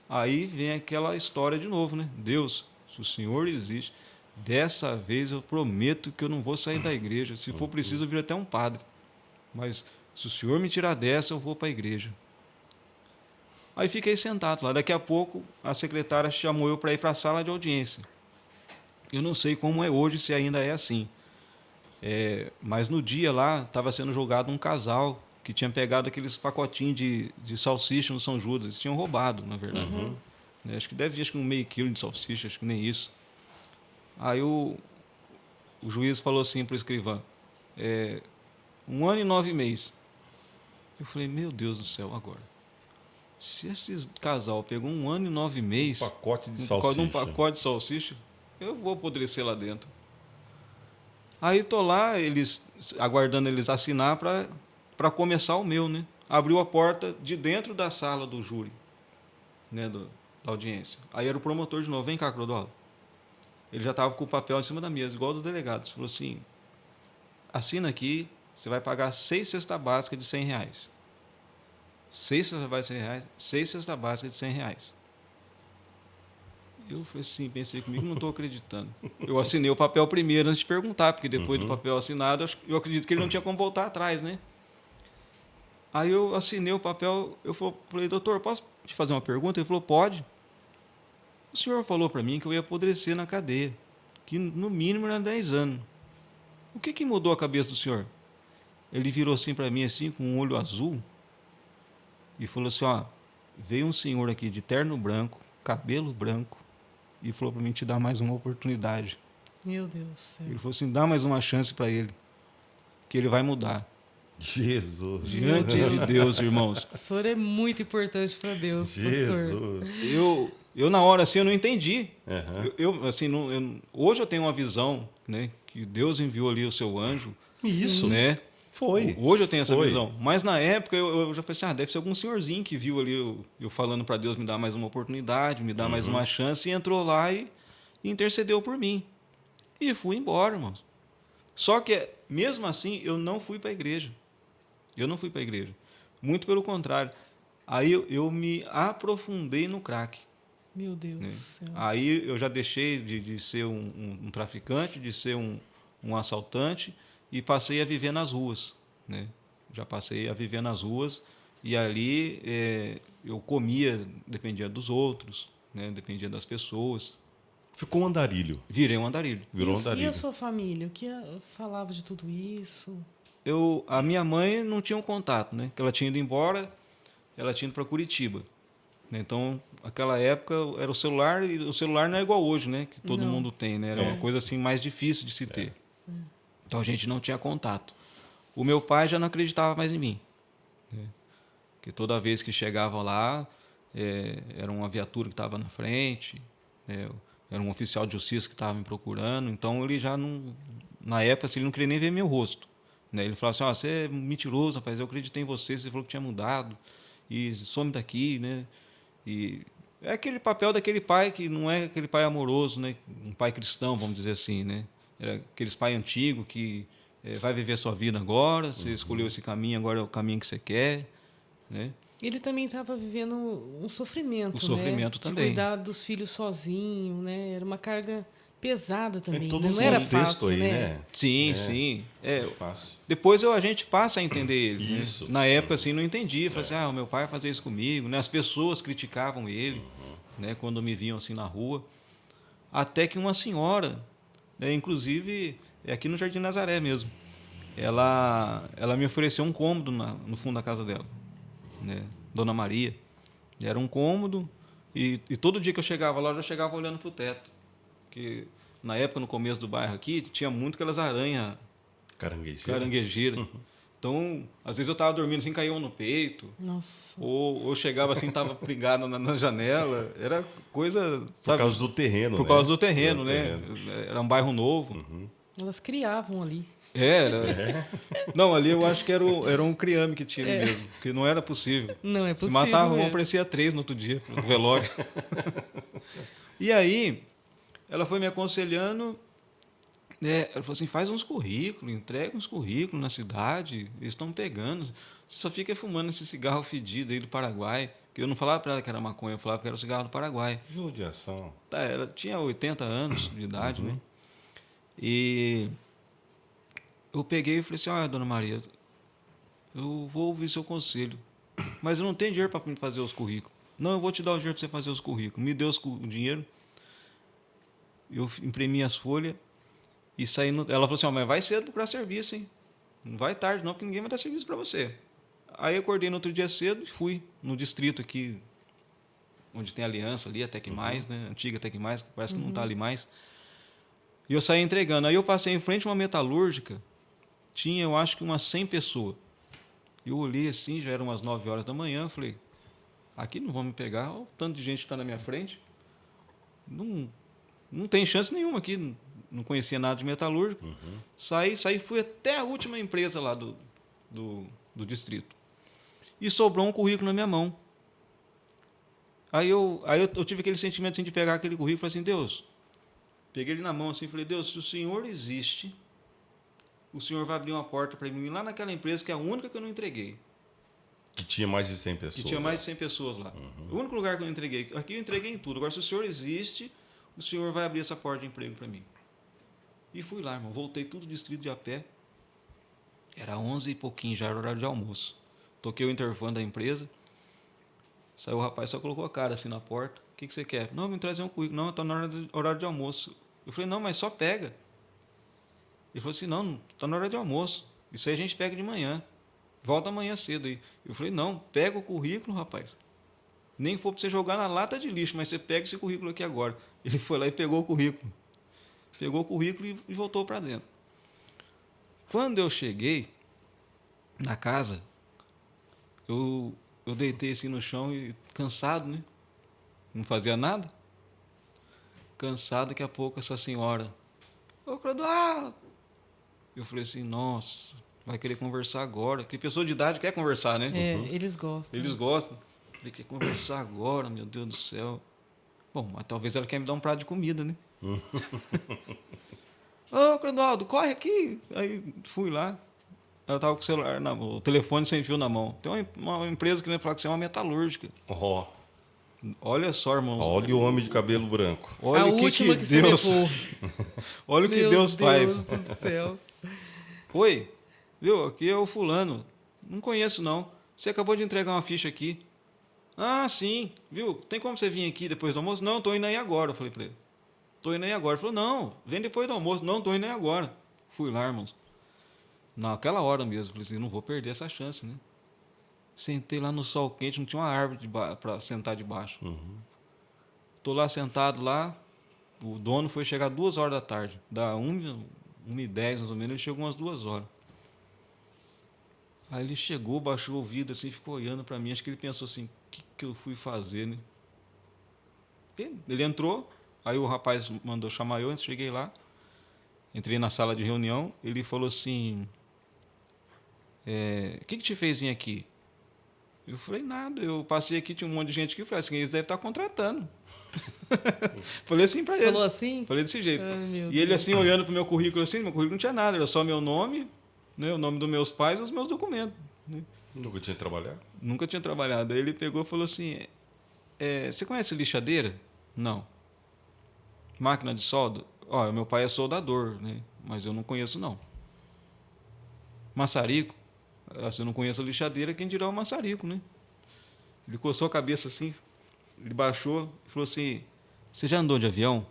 Aí vem aquela história de novo, né? Deus, se o Senhor existe, dessa vez eu prometo que eu não vou sair da igreja. Se for preciso, eu viro até um padre. Mas se o Senhor me tirar dessa, eu vou para a igreja. Aí fiquei sentado lá. Daqui a pouco, a secretária chamou eu para ir para a sala de audiência. Eu não sei como é hoje, se ainda é assim. Mas no dia lá, estava sendo julgado um casal que tinha pegado aqueles pacotinhos de salsicha no São Judas. Eles tinham roubado, na verdade. Acho que deve vir um meio quilo de salsicha, acho que nem isso. Aí o juiz falou assim para o escrivão, 1 ano e 9 meses. Eu falei, meu Deus do céu, agora. Se esse casal pegou 1 ano e 9 meses... Um pacote de salsicha. Um pacote de salsicha, eu vou apodrecer lá dentro. Aí estou lá, aguardando eles assinar para começar o meu, né? Abriu a porta de dentro da sala do júri, né, da audiência. Aí era o promotor de novo, vem cá, Clodoaldo. Ele já estava com o papel em cima da mesa, igual do delegado. Ele falou assim, assina aqui, você vai pagar 6 cestas básicas de R$100. 6 cestas básicas de R$100, 6 cestas básicas de R$100. Eu falei assim, pensei comigo, não estou acreditando. Eu assinei o papel primeiro antes de perguntar, porque depois do papel assinado, eu acredito que ele não tinha como voltar atrás, né? Aí eu assinei o papel, eu falei, doutor, posso te fazer uma pergunta? Ele falou, pode. O senhor falou para mim que eu ia apodrecer na cadeia, que no mínimo era 10 anos. O que mudou a cabeça do senhor? Ele virou assim para mim, assim, com um olho azul, e falou assim, ó, veio um senhor aqui de terno branco, cabelo branco, e falou para mim te dar mais uma oportunidade. Meu Deus do céu. Ele falou assim, dá mais uma chance para ele, que ele vai mudar. Jesus. Diante de Deus, irmãos. O senhor é muito importante para Deus, Jesus. pastor. Eu na hora assim eu não entendi. Uhum. Hoje eu tenho uma visão, né, que Deus enviou ali o seu anjo. Isso, né? Foi. Hoje eu tenho essa visão. Mas na época eu já falei assim, deve ser algum senhorzinho que viu ali eu falando para Deus me dar mais uma oportunidade, me dar mais uma chance, e entrou lá e intercedeu por mim. E fui embora, irmãos. Só que, mesmo assim, eu não fui para a igreja. Eu não fui para a igreja. Muito pelo contrário. Aí eu me aprofundei no crack. Meu Deus né? do céu. Aí eu já deixei de ser um traficante, de ser um assaltante, e passei a viver nas ruas. Né? Já passei a viver nas ruas, e ali eu comia, dependia dos outros, né? Dependia das pessoas. Ficou um andarilho. Virei um andarilho. Virou um andarilho. E a sua família? O que falava de tudo isso? A minha mãe não tinha um contato, né? Que ela tinha ido embora, ela tinha ido para Curitiba. Então, naquela época era o celular, e o celular não é igual hoje, né? Que todo mundo tem, né? Era uma coisa assim mais difícil de se ter. Então a gente não tinha contato. O meu pai já não acreditava mais em mim, né? Que toda vez que chegava lá, era uma viatura que estava na frente, era um oficial de justiça que estava me procurando. Então ele já não, na época, assim, ele não queria nem ver meu rosto. Né? Ele falava assim, você é mentiroso, rapaz, eu acreditei em você falou que tinha mudado, e some daqui, né? E é aquele papel daquele pai que não é aquele pai amoroso, né? Um pai cristão, vamos dizer assim, né? Era aqueles pai antigo que vai viver a sua vida agora, você escolheu esse caminho, agora é o caminho que você quer, né? Ele também estava vivendo um sofrimento, O sofrimento né? também. De cuidar dos filhos sozinho, né? Era uma carga pesada também. Todo Não era contexto fácil, aí, né? Sim, sim. É fácil. Depois a gente passa a entender ele. Isso. Né? Na época, assim, não entendia. Falei assim, o meu pai fazia isso comigo. Né? As pessoas criticavam ele, né? Quando me viam assim na rua. Até que uma senhora Inclusive, é aqui no Jardim Nazaré mesmo. Ela me ofereceu um cômodo no fundo da casa dela, né? Dona Maria. Era um cômodo e todo dia que eu chegava lá, eu já chegava olhando para o teto. Porque na época, no começo do bairro aqui, tinha muito aquelas aranhas caranguejeiras. Então, às vezes eu estava dormindo assim, caía um no peito. Nossa. Ou chegava assim, estava brigado na janela. Era coisa... Por causa do terreno, Por causa do terreno, né? Era um bairro novo. Elas criavam ali. Não, ali eu acho que era um criame que tinha ali mesmo, porque não era possível. Não é Se possível matava, mesmo. aparecia 3 no outro dia, no velório. E aí, ela foi me aconselhando, né? Ela falou assim, faz uns currículos, entrega uns currículos na cidade, eles estão pegando. Você só fica fumando esse cigarro fedido aí do Paraguai. Que eu não falava para ela que era maconha, eu falava que era o cigarro do Paraguai. Judiação. Ela tinha 80 anos de idade, né? E... eu peguei e falei assim, olha, dona Maria, eu vou ouvir seu conselho, mas eu não tenho dinheiro para fazer os currículos. Não, eu vou te dar o dinheiro para você fazer os currículos. Me deu o dinheiro, eu imprimi as folhas e saí. Ela falou assim, mas vai cedo procurar serviço, hein? Não vai tarde não, porque ninguém vai dar serviço para você. Aí eu acordei no outro dia cedo e fui no distrito aqui, onde tem aliança ali, a Tec Mais, né? Antiga Tec Mais, parece que não está ali mais. E eu saí entregando. Aí eu passei em frente a uma metalúrgica, tinha, eu acho que umas 100 pessoas. Eu olhei assim, já eram umas 9 horas da manhã, falei, aqui não vão me pegar, olha o tanto de gente que está na minha frente. Não tem chance nenhuma aqui, não conhecia nada de metalúrgico. Saí, fui até a última empresa lá do distrito. E sobrou um currículo na minha mão. Aí eu tive aquele sentimento assim, de pegar aquele currículo e falei assim, Deus, peguei ele na mão assim, falei, Deus, se o Senhor existe, o Senhor vai abrir uma porta para mim lá naquela empresa que é a única que eu não entreguei. Que tinha mais de 100 pessoas. Que tinha mais de 100 pessoas lá. O único lugar que eu não entreguei. Aqui eu entreguei em tudo. Agora, se o Senhor existe, o Senhor vai abrir essa porta de emprego para mim. E fui lá, irmão. Voltei tudo distrito de a pé. Era 11 e pouquinho, já era horário de almoço. Toquei o interfone da empresa. Saiu o rapaz, só colocou a cara assim na porta. O que você quer? Não, me trazer um currículo. Não, está na horário de almoço. Eu falei, não, mas só pega. Ele falou assim, não, está na hora de almoço. Isso aí a gente pega de manhã. Volta amanhã cedo aí. Eu falei, não, pega o currículo, rapaz. Nem for para você jogar na lata de lixo, mas você pega esse currículo aqui agora. Ele foi lá e pegou o currículo. Pegou o currículo e voltou para dentro. Quando eu cheguei na casa, eu deitei assim no chão e cansado, né? Não fazia nada. Cansado, daqui a pouco essa senhora, ô Clodoaldo, eu falei assim, nossa, vai querer conversar agora. Porque pessoa de idade quer conversar, né? Eles gostam. Eles gostam. Falei, quer conversar agora, meu Deus do céu. Bom, mas talvez ela quer me dar um prato de comida, né? Ô, Clodoaldo, corre aqui. Aí fui lá. Ela estava com o celular, o telefone sem fio na mão. Tem uma empresa que vai falar que você é uma metalúrgica. Olha só, irmão. Olha o homem de cabelo branco. Olha o que Deus. Olha o que Deus faz. Meu Deus do céu. Oi, viu? Aqui é o fulano. Não conheço, não. Você acabou de entregar uma ficha aqui. Ah, sim. Viu? Tem como você vir aqui depois do almoço? Não, estou indo aí agora. Eu falei para ele. Estou indo aí agora. Ele falou, não, vem depois do almoço. Não, estou indo aí agora. Fui lá, irmãos. Naquela hora mesmo. Falei assim, não vou perder essa chance, né? Sentei lá no sol quente, não tinha uma árvore para sentar debaixo. Estou lá sentado lá. O dono foi chegar 2 horas da tarde. Da 1h10, mais ou menos, ele chegou umas 2 horas. Aí ele chegou, baixou o ouvido, assim, ficou olhando para mim. Acho que ele pensou assim, o que eu fui fazer, né? Ele entrou, aí o rapaz mandou chamar eu, cheguei lá, entrei na sala de reunião, ele falou assim, o que te fez vir aqui? Eu falei, nada, eu passei aqui, tinha um monte de gente aqui, eu falei assim, eles devem estar contratando. Falei assim para ele. Falou assim? Falei desse jeito. Ai, e ele assim, olhando para o meu currículo, assim, meu currículo não tinha nada, era só meu nome, né, o nome dos meus pais e os meus documentos. Né? Nunca tinha trabalhado? Nunca tinha trabalhado. Aí ele pegou e falou assim, você conhece lixadeira? Não. Máquina de solda? Ó, meu pai é soldador, né, mas eu não conheço, não. Maçarico? Se eu não conheço a lixadeira, quem dirá o maçarico, né? Ele coçou a cabeça assim, ele baixou e falou assim, você já andou de avião?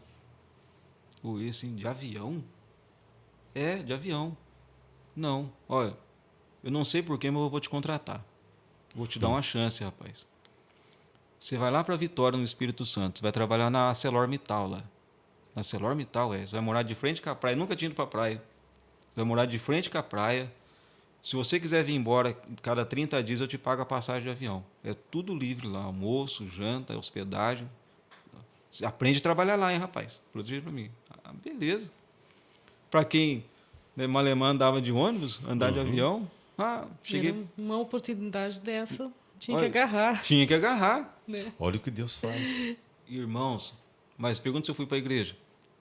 Eu olhei assim, de avião? É, de avião. Não, olha, eu não sei porquê, mas eu vou te contratar. Vou te dar uma chance, rapaz. Você vai lá para Vitória, no Espírito Santo. Você vai trabalhar na ArcelorMittal lá. Na ArcelorMittal, Você vai morar de frente com a praia. Nunca tinha ido para a praia. Você vai morar de frente com a praia. Se você quiser vir embora, cada 30 dias eu te pago a passagem de avião. É tudo livre lá. Almoço, janta, hospedagem. Você aprende a trabalhar lá, hein, rapaz? Produzir para mim. Ah, beleza. Para quem, né, malemã andava de ônibus, andar de avião, cheguei... Era uma oportunidade dessa, tinha Olha, que agarrar. Tinha que agarrar. Né? Olha o que Deus faz. Irmãos, mas pergunta se eu fui para a igreja.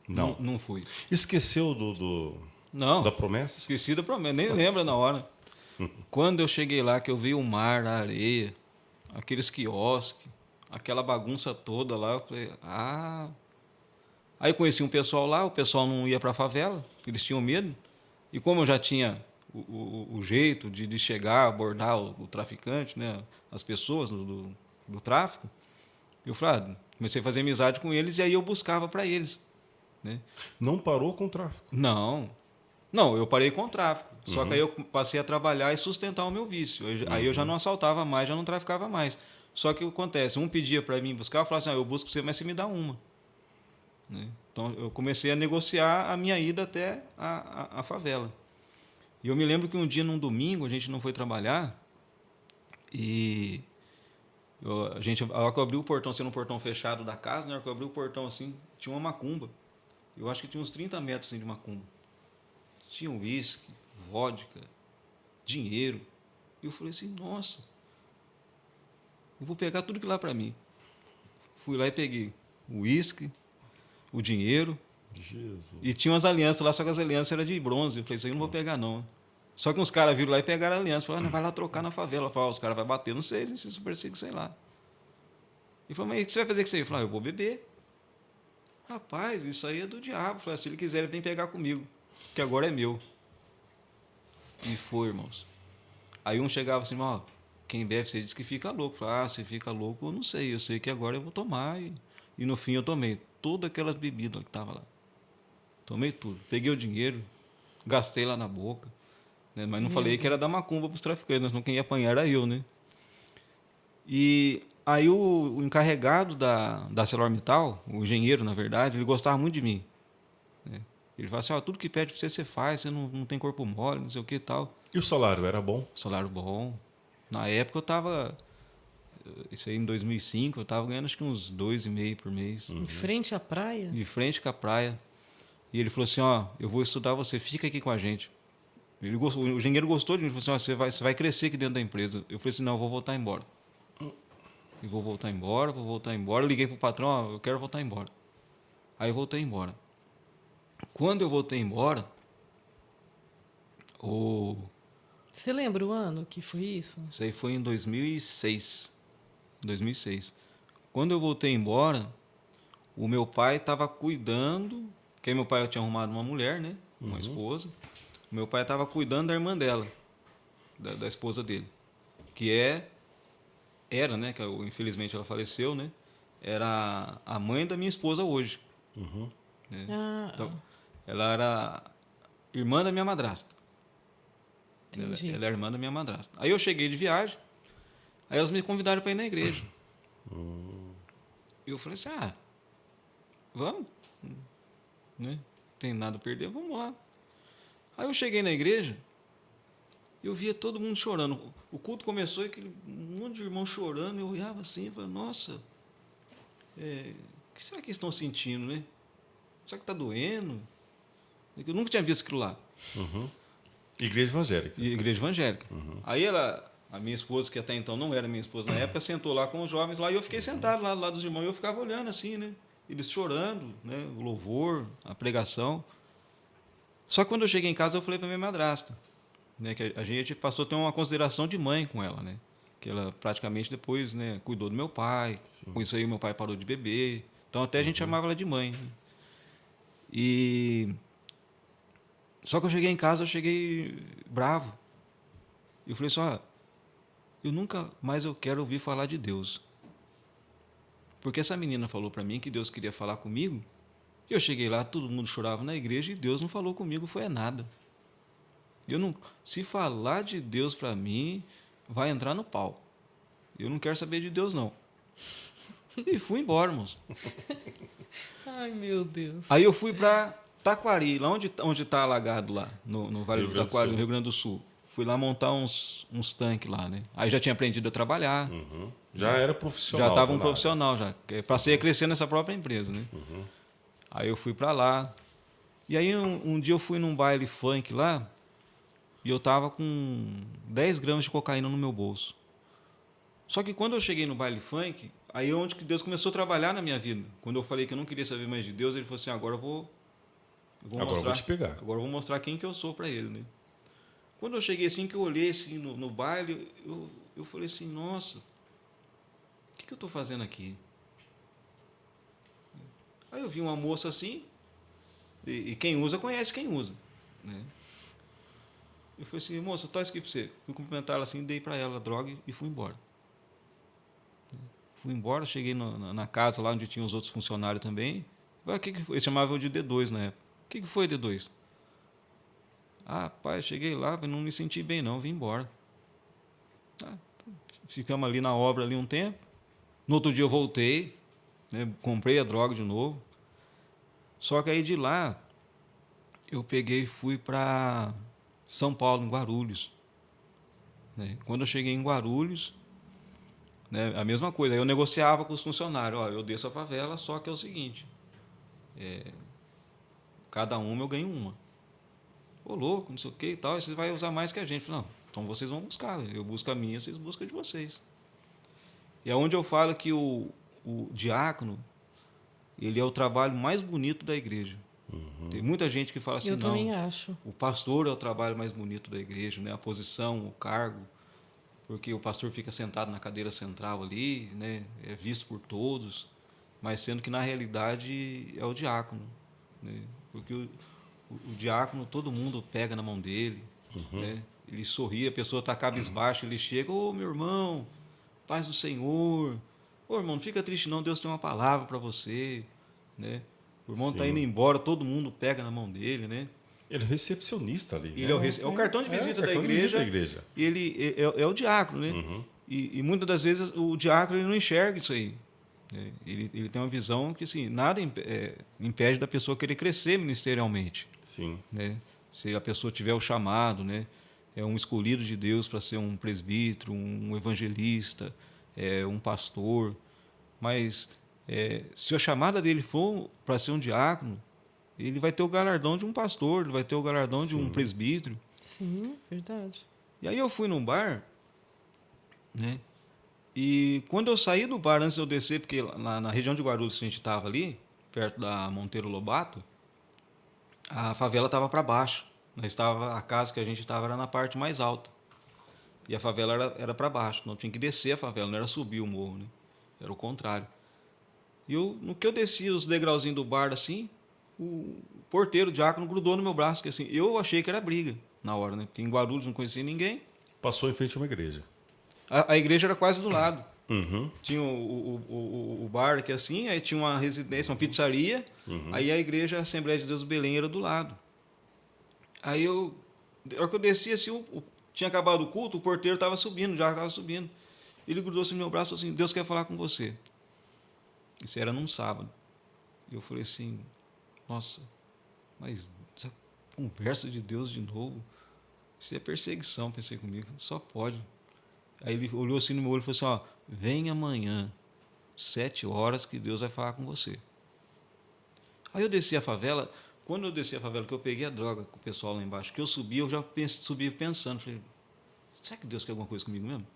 Não. Não fui. Esqueceu Não. da promessa? Esqueci da promessa, nem lembra na hora. Quando eu cheguei lá, que eu vi o mar, a areia, aqueles quiosques, aquela bagunça toda lá, eu falei, Aí eu conheci um pessoal lá, o pessoal não ia para a favela, eles tinham medo. E como eu já tinha o jeito de chegar, abordar o traficante, né, as pessoas do tráfico, eu falei, comecei a fazer amizade com eles e aí eu buscava para eles. Né? Não parou com o tráfico? Não, eu parei com o tráfico. Só que aí eu passei a trabalhar e sustentar o meu vício. Aí eu já não assaltava mais, já não traficava mais. Só que o que acontece? Um pedia para mim buscar, eu falava assim, eu busco você, mas você me dá uma. Né? Então eu comecei a negociar a minha ida até a favela. E eu me lembro que um dia, num domingo, a gente não foi trabalhar e a hora que eu abri o portão, sendo um portão fechado da casa, na hora que eu abri o portão assim, tinha uma macumba. Eu acho que tinha uns 30 metros assim, de macumba. Tinha uísque, vodka, dinheiro. E eu falei assim, nossa, eu vou pegar tudo que lá para mim. Fui lá e peguei o uísque, o dinheiro. Jesus. E tinha umas alianças lá, só que as alianças eram de bronze. Eu falei, isso aí eu não vou pegar, não. Só que uns caras viram lá e pegaram a aliança. Falaram, vai lá trocar na favela. Eu falei, os caras vão bater, não sei, se super persegue, sei lá. E falou, mas o que você vai fazer com isso aí? Eu falei, eu vou beber. Rapaz, isso aí é do diabo. Eu falei, se ele quiser, ele vem pegar comigo, que agora é meu. E foi, irmãos. Aí um chegava assim, quem bebe, você diz que fica louco. Eu falei, se fica louco, eu não sei. Eu sei que agora eu vou tomar. E no fim eu tomei todas aquelas bebidas que estavam lá. Tomei tudo. Peguei o dinheiro, gastei lá na boca. Né? Mas não falei que era dar macumba para os traficantes, não quem ia apanhar era eu, né? E aí o encarregado da ArcelorMittal, o engenheiro, na verdade, ele gostava muito de mim. Né? Ele falava assim, tudo que pede para você faz, você não tem corpo mole, não sei o que e tal. E o salário era bom? Salário bom. Na época eu estava... Isso aí em 2005, eu estava ganhando acho que uns 2,5 por mês. Em frente à praia? De frente com a praia. E ele falou assim, eu vou estudar você, fica aqui com a gente. O engenheiro gostou de mim, ele falou assim, você vai crescer aqui dentro da empresa. Eu falei assim, não, eu vou voltar embora. Eu vou voltar embora. Eu liguei para o patrão, eu quero voltar embora. Aí eu voltei embora. Quando eu voltei embora, Você lembra o ano que foi isso? Isso aí foi em 2006. Quando eu voltei embora, o meu pai estava cuidando, porque meu pai tinha arrumado uma mulher, né? Uma esposa. O meu pai estava cuidando da irmã dela, da esposa dele, que era, né? Que infelizmente ela faleceu, né? Era a mãe da minha esposa hoje. Né? Então, ela era irmã da minha madrasta. Ela é irmã da minha madrasta. Aí eu cheguei de viagem, aí elas me convidaram para ir na igreja. E eu falei assim, vamos, né? Não tem nada a perder, vamos lá. Aí eu cheguei na igreja, eu via todo mundo chorando. O culto começou e aquele monte de irmãos chorando, eu olhava assim e falei, nossa, o que será que eles estão sentindo, né? Será que está doendo? Eu nunca tinha visto aquilo lá. Igreja evangélica. Igreja evangélica. Aí a minha esposa, que até então não era minha esposa na época, sentou lá com os jovens lá e eu fiquei sentado lá dos irmãos e eu ficava olhando assim, né? Eles chorando, né? O louvor, a pregação. Só que quando eu cheguei em casa eu falei para minha madrasta, né? Que a gente passou a ter uma consideração de mãe com ela, né? Que ela praticamente depois, né, cuidou do meu pai. Sim. Com isso aí o meu pai parou de beber. Então até a gente chamava ela de mãe. Né? Só que eu cheguei em casa, eu cheguei bravo. Eu falei assim, eu nunca mais eu quero ouvir falar de Deus. Porque essa menina falou para mim que Deus queria falar comigo Eu cheguei lá, todo mundo chorava na igreja e Deus não falou comigo, foi nada. Se falar de Deus para mim, vai entrar no pau. Eu não quero saber de Deus, não. E fui embora, moço. Ai, meu Deus. Aí eu fui para Taquari, lá onde está alagado lá, no Vale do Taquari, no Rio Grande do Sul. Fui lá montar uns tanques lá, né? Aí já tinha aprendido a trabalhar. Já era profissional. Já estava um profissional, já. Passei a crescer nessa própria empresa, né? Aí eu fui para lá. E aí um dia eu fui num baile funk lá e eu estava com 10 gramas de cocaína no meu bolso. Só que quando eu cheguei no baile funk, aí é onde que Deus começou a trabalhar na minha vida. Quando eu falei que eu não queria saber mais de Deus, ele falou assim, agora eu vou Agora eu vou te pegar. Agora eu vou mostrar quem que eu sou para ele, né? Quando eu cheguei assim, que eu olhei assim no baile, eu falei assim, nossa, o que eu estou fazendo aqui? Aí eu vi uma moça assim, e quem usa conhece quem usa, né? Eu falei assim, moça, tô isso aqui para você. Fui cumprimentar ela assim, dei para ela a droga e fui embora. Fui embora, cheguei na casa lá onde tinha os outros funcionários também. O que foi? Eles chamavam de D2 na época. O que foi D2? Ah, pai, cheguei lá, não me senti bem não, vim embora. Ficamos ali na obra ali um tempo. No outro dia eu voltei, né, comprei a droga de novo. Só que aí de lá, eu peguei e fui para São Paulo, em Guarulhos. Né? Quando eu cheguei em Guarulhos, né, a mesma coisa, aí eu negociava com os funcionários. Eu desço a favela, só que é o seguinte, cada uma eu ganho uma. Ô, louco, não sei o que e tal, e você vai usar mais que a gente. Eu falei, não, então vocês vão buscar, eu busco a minha, vocês buscam a de vocês. E é onde eu falo que o diácono, ele é o trabalho mais bonito da igreja. Tem muita gente que fala assim, Eu não, também acho. o pastor é o trabalho mais bonito da igreja, né? A posição, o cargo, porque o pastor fica sentado na cadeira central ali, né? É visto por todos, mas sendo que na realidade é o diácono, né? Porque o diácono, todo mundo pega na mão dele, né? Ele sorri, a pessoa está cabisbaixa, ele chega, ô meu irmão, paz do Senhor, ô irmão, não fica triste não, Deus tem uma palavra para você, né? O irmão está indo embora, todo mundo pega na mão dele, né? Ele é o recepcionista ali. Ele é o cartão de visita da igreja. E ele é o diácono, né? E muitas das vezes o diácono ele não enxerga isso aí. Né? Ele tem uma visão que assim, nada impede da pessoa querer crescer ministerialmente. Sim. Né? Se a pessoa tiver o chamado, né? É um escolhido de Deus para ser um presbítero, um evangelista, um pastor. Mas se a chamada dele for para ser um diácono, ele vai ter o galardão de um pastor, ele vai ter o galardão de um presbítero. Sim, verdade. E aí eu fui num bar, né? E quando eu saí do bar, antes de eu descer, porque na região de Guarulhos que a gente estava ali, perto da Monteiro Lobato, a favela estava para baixo. A casa que a gente estava era na parte mais alta. E a favela era para baixo. Não tinha que descer a favela, não era subir o morro, né? Era o contrário. E no que eu desci os degrauzinhos do bar, assim, o porteiro, o diácono, grudou no meu braço, que assim, eu achei que era briga na hora, né? Porque em Guarulhos não conhecia ninguém. Passou em frente a uma igreja. A igreja era quase do lado. Tinha o bar que assim, aí tinha uma residência, uma pizzaria, aí a igreja a Assembleia de Deus do Belém era do lado. Aí na hora que eu desci, assim, tinha acabado o culto, o porteiro estava subindo, já estava subindo. Ele grudou-se no meu braço assim, Deus quer falar com você. Isso era num sábado. E eu falei assim, nossa, mas essa conversa de Deus de novo, isso é perseguição, pensei comigo, só pode. Aí ele olhou assim no meu olho e falou assim, vem amanhã, 7h, que Deus vai falar com você. Aí eu desci a favela, quando eu desci a favela, que eu peguei a droga com o pessoal lá embaixo, que eu subi, eu já subi pensando, falei, será que Deus quer alguma coisa comigo mesmo?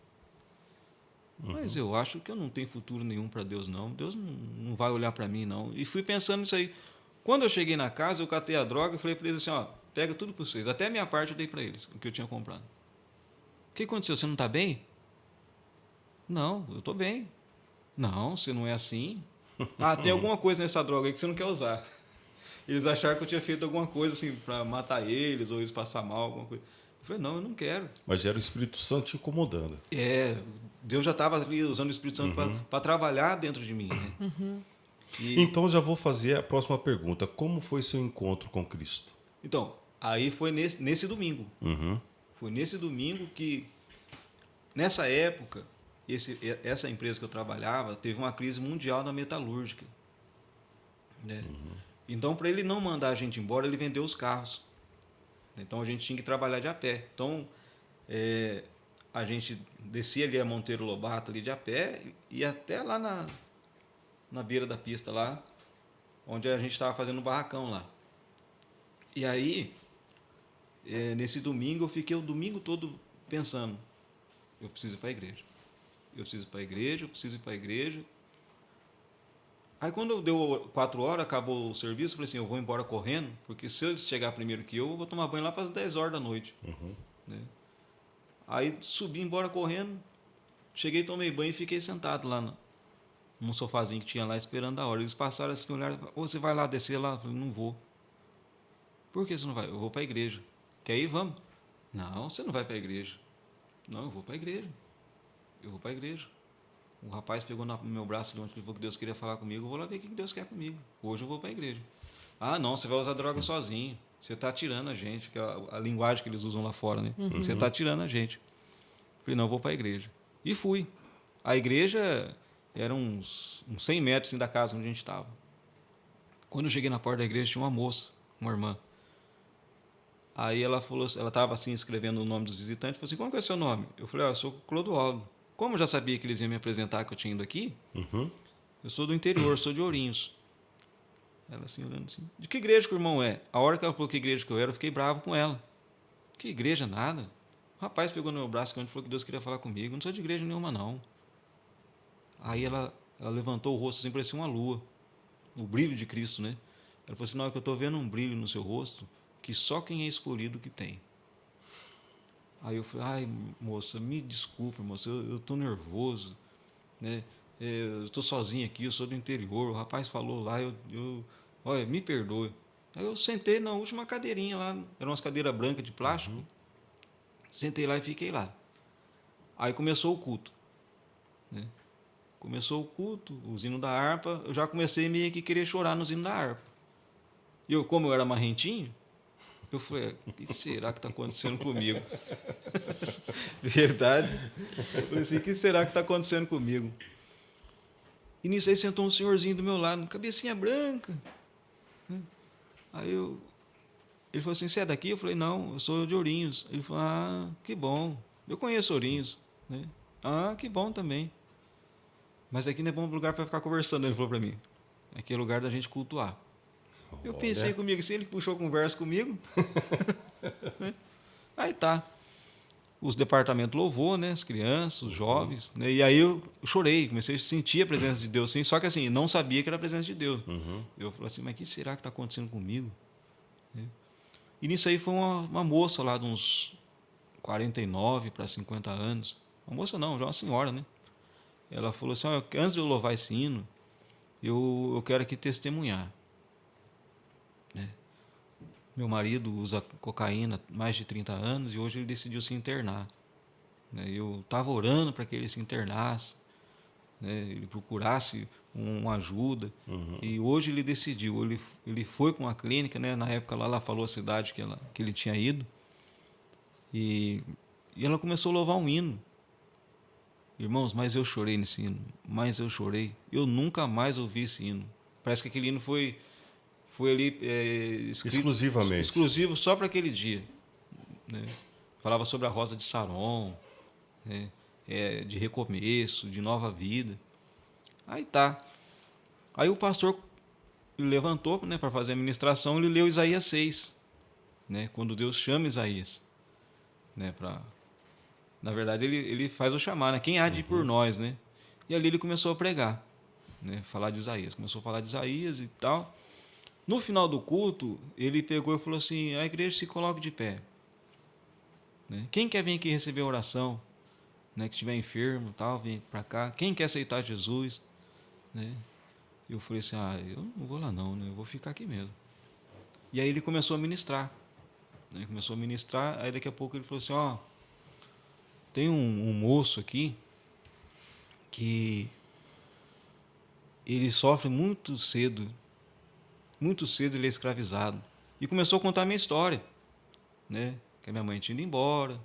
Mas eu acho que eu não tenho futuro nenhum para Deus, não. Deus não vai olhar para mim, não. E fui pensando nisso aí. Quando eu cheguei na casa, eu catei a droga e falei para eles assim, pega tudo para vocês. Até a minha parte eu dei para eles, o que eu tinha comprado. O que aconteceu? Você não está bem? Não, eu estou bem. Não, você não é assim. Tem alguma coisa nessa droga aí que você não quer usar. Eles acharam que eu tinha feito alguma coisa assim para matar eles ou eles passar mal, alguma coisa. Eu falei, não, eu não quero. Mas já era o Espírito Santo te incomodando. Deus já estava ali usando o Espírito Santo para trabalhar dentro de mim. Né? Então já vou fazer a próxima pergunta. Como foi seu encontro com Cristo? Então, aí foi nesse domingo. Uhum. Foi nesse domingo que, nessa época, essa empresa que eu trabalhava teve uma crise mundial na metalúrgica. Né? Então, para ele não mandar a gente embora, ele vendeu os carros. Então, a gente tinha que trabalhar de a pé. Então, a gente descia ali a Monteiro Lobato ali de a pé e ia até lá na beira da pista lá, onde a gente estava fazendo um barracão lá. E aí, nesse domingo, eu fiquei o domingo todo pensando, eu preciso ir para a igreja. Eu preciso ir para a igreja, eu preciso ir para a igreja. Aí quando deu 4 horas, acabou o serviço, eu falei assim, eu vou embora correndo, porque se eles chegar primeiro que eu vou tomar banho lá para as 10 horas da noite. Né? Aí subi embora correndo, cheguei, tomei banho e fiquei sentado lá num sofazinho que tinha lá esperando a hora. Eles passaram assim, olharam, você vai lá descer lá? Eu falei, não vou. Por que você não vai? Eu vou para a igreja. Quer ir? Vamos. Não, você não vai para a igreja. Não, eu vou para a igreja. Eu vou para a igreja. O rapaz pegou no meu braço, ele falou que Deus queria falar comigo, eu vou lá ver o que Deus quer comigo. Hoje eu vou para a igreja. Ah, não, você vai usar droga sozinho. Você está tirando a gente, que é a linguagem que eles usam lá fora, né? Você está tirando a gente. Eu falei, não, eu vou para a igreja. E fui. A igreja era uns 100 metros assim, da casa onde a gente estava. Quando eu cheguei na porta da igreja, tinha uma moça, uma irmã. Aí ela falou, ela estava assim escrevendo o nome dos visitantes, falou assim, qual que é o seu nome? Eu falei, eu sou Clodoaldo. Como eu já sabia que eles iam me apresentar, que eu tinha ido aqui, eu sou do interior, sou de Ourinhos. Ela assim, olhando assim, de que igreja que o irmão é? A hora que ela falou que igreja que eu era, eu fiquei bravo com ela. Que igreja, nada. O rapaz pegou no meu braço, quando falou que Deus queria falar comigo, não sou de igreja nenhuma, não. Aí ela levantou o rosto assim, parecia uma lua, o brilho de Cristo, né? Ela falou assim, não, é que eu estou vendo um brilho no seu rosto, que só quem é escolhido que tem. Aí eu falei, ai, moça, me desculpe, moça, eu estou nervoso, né? Eu estou sozinho aqui, eu sou do interior, o rapaz falou lá, olha, me perdoe. Aí eu sentei na última cadeirinha lá, eram umas cadeiras brancas de plástico, sentei lá e fiquei lá. Aí começou o culto, né? Começou o culto, o hino da harpa, eu já comecei meio que querer chorar no hino da harpa. E eu, como eu era marrentinho, eu falei, o que será que está acontecendo comigo? Verdade. Eu falei assim, o que será que está acontecendo comigo? E nisso aí sentou um senhorzinho do meu lado, cabecinha branca. Aí ele falou assim, você é daqui? Eu falei, não, eu sou de Ourinhos. Ele falou, ah, que bom, eu conheço Ourinhos. Né? Ah, que bom também. Mas aqui não é bom lugar para ficar conversando, ele falou para mim. Aqui é lugar da gente cultuar. Eu pensei comigo, assim, ele puxou conversa comigo. Aí tá. Os departamentos louvou, né? As crianças, os jovens. Né? E aí eu chorei, comecei a sentir a presença de Deus. Sim, só que assim, não sabia que era a presença de Deus. Eu falei assim, mas o que será que está acontecendo comigo? E nisso aí foi uma moça lá de uns 49 para 50 anos. Uma moça não, já uma senhora, né? Ela falou assim, antes de eu louvar esse hino, eu quero aqui testemunhar. Meu marido usa cocaína há mais de 30 anos e hoje ele decidiu se internar. Eu estava orando para que ele se internasse, ele procurasse uma ajuda. E hoje ele decidiu, ele foi para uma clínica, na época lá ela falou a cidade que ele tinha ido, e ela começou a louvar um hino. Irmãos, mas eu chorei nesse hino, mas eu chorei. Eu nunca mais ouvi esse hino. Parece que aquele hino foi ali escrito, exclusivamente, exclusivo só para aquele dia. Né? Falava sobre a rosa de Saron, né? De recomeço, de nova vida. Aí tá. Aí o pastor levantou, né, para fazer a ministração, ele leu Isaías 6, né, quando Deus chama Isaías. Né, na verdade, ele faz o chamar, né, quem há de ir por nós. Né? E ali ele começou a pregar, né, falar de Isaías. Começou a falar de Isaías e tal. No final do culto, ele pegou e falou assim, a igreja se coloque de pé. Né? Quem quer vir aqui receber a oração, né, que estiver enfermo, tal, vem para cá. Quem quer aceitar Jesus? Né? Eu falei assim, eu não vou lá não, né? Eu vou ficar aqui mesmo. E aí ele começou a ministrar. Né? Começou a ministrar, aí daqui a pouco ele falou assim, tem um moço aqui que ele sofre muito cedo ele é escravizado. E começou a contar a minha história, né? Que a minha mãe tinha ido embora,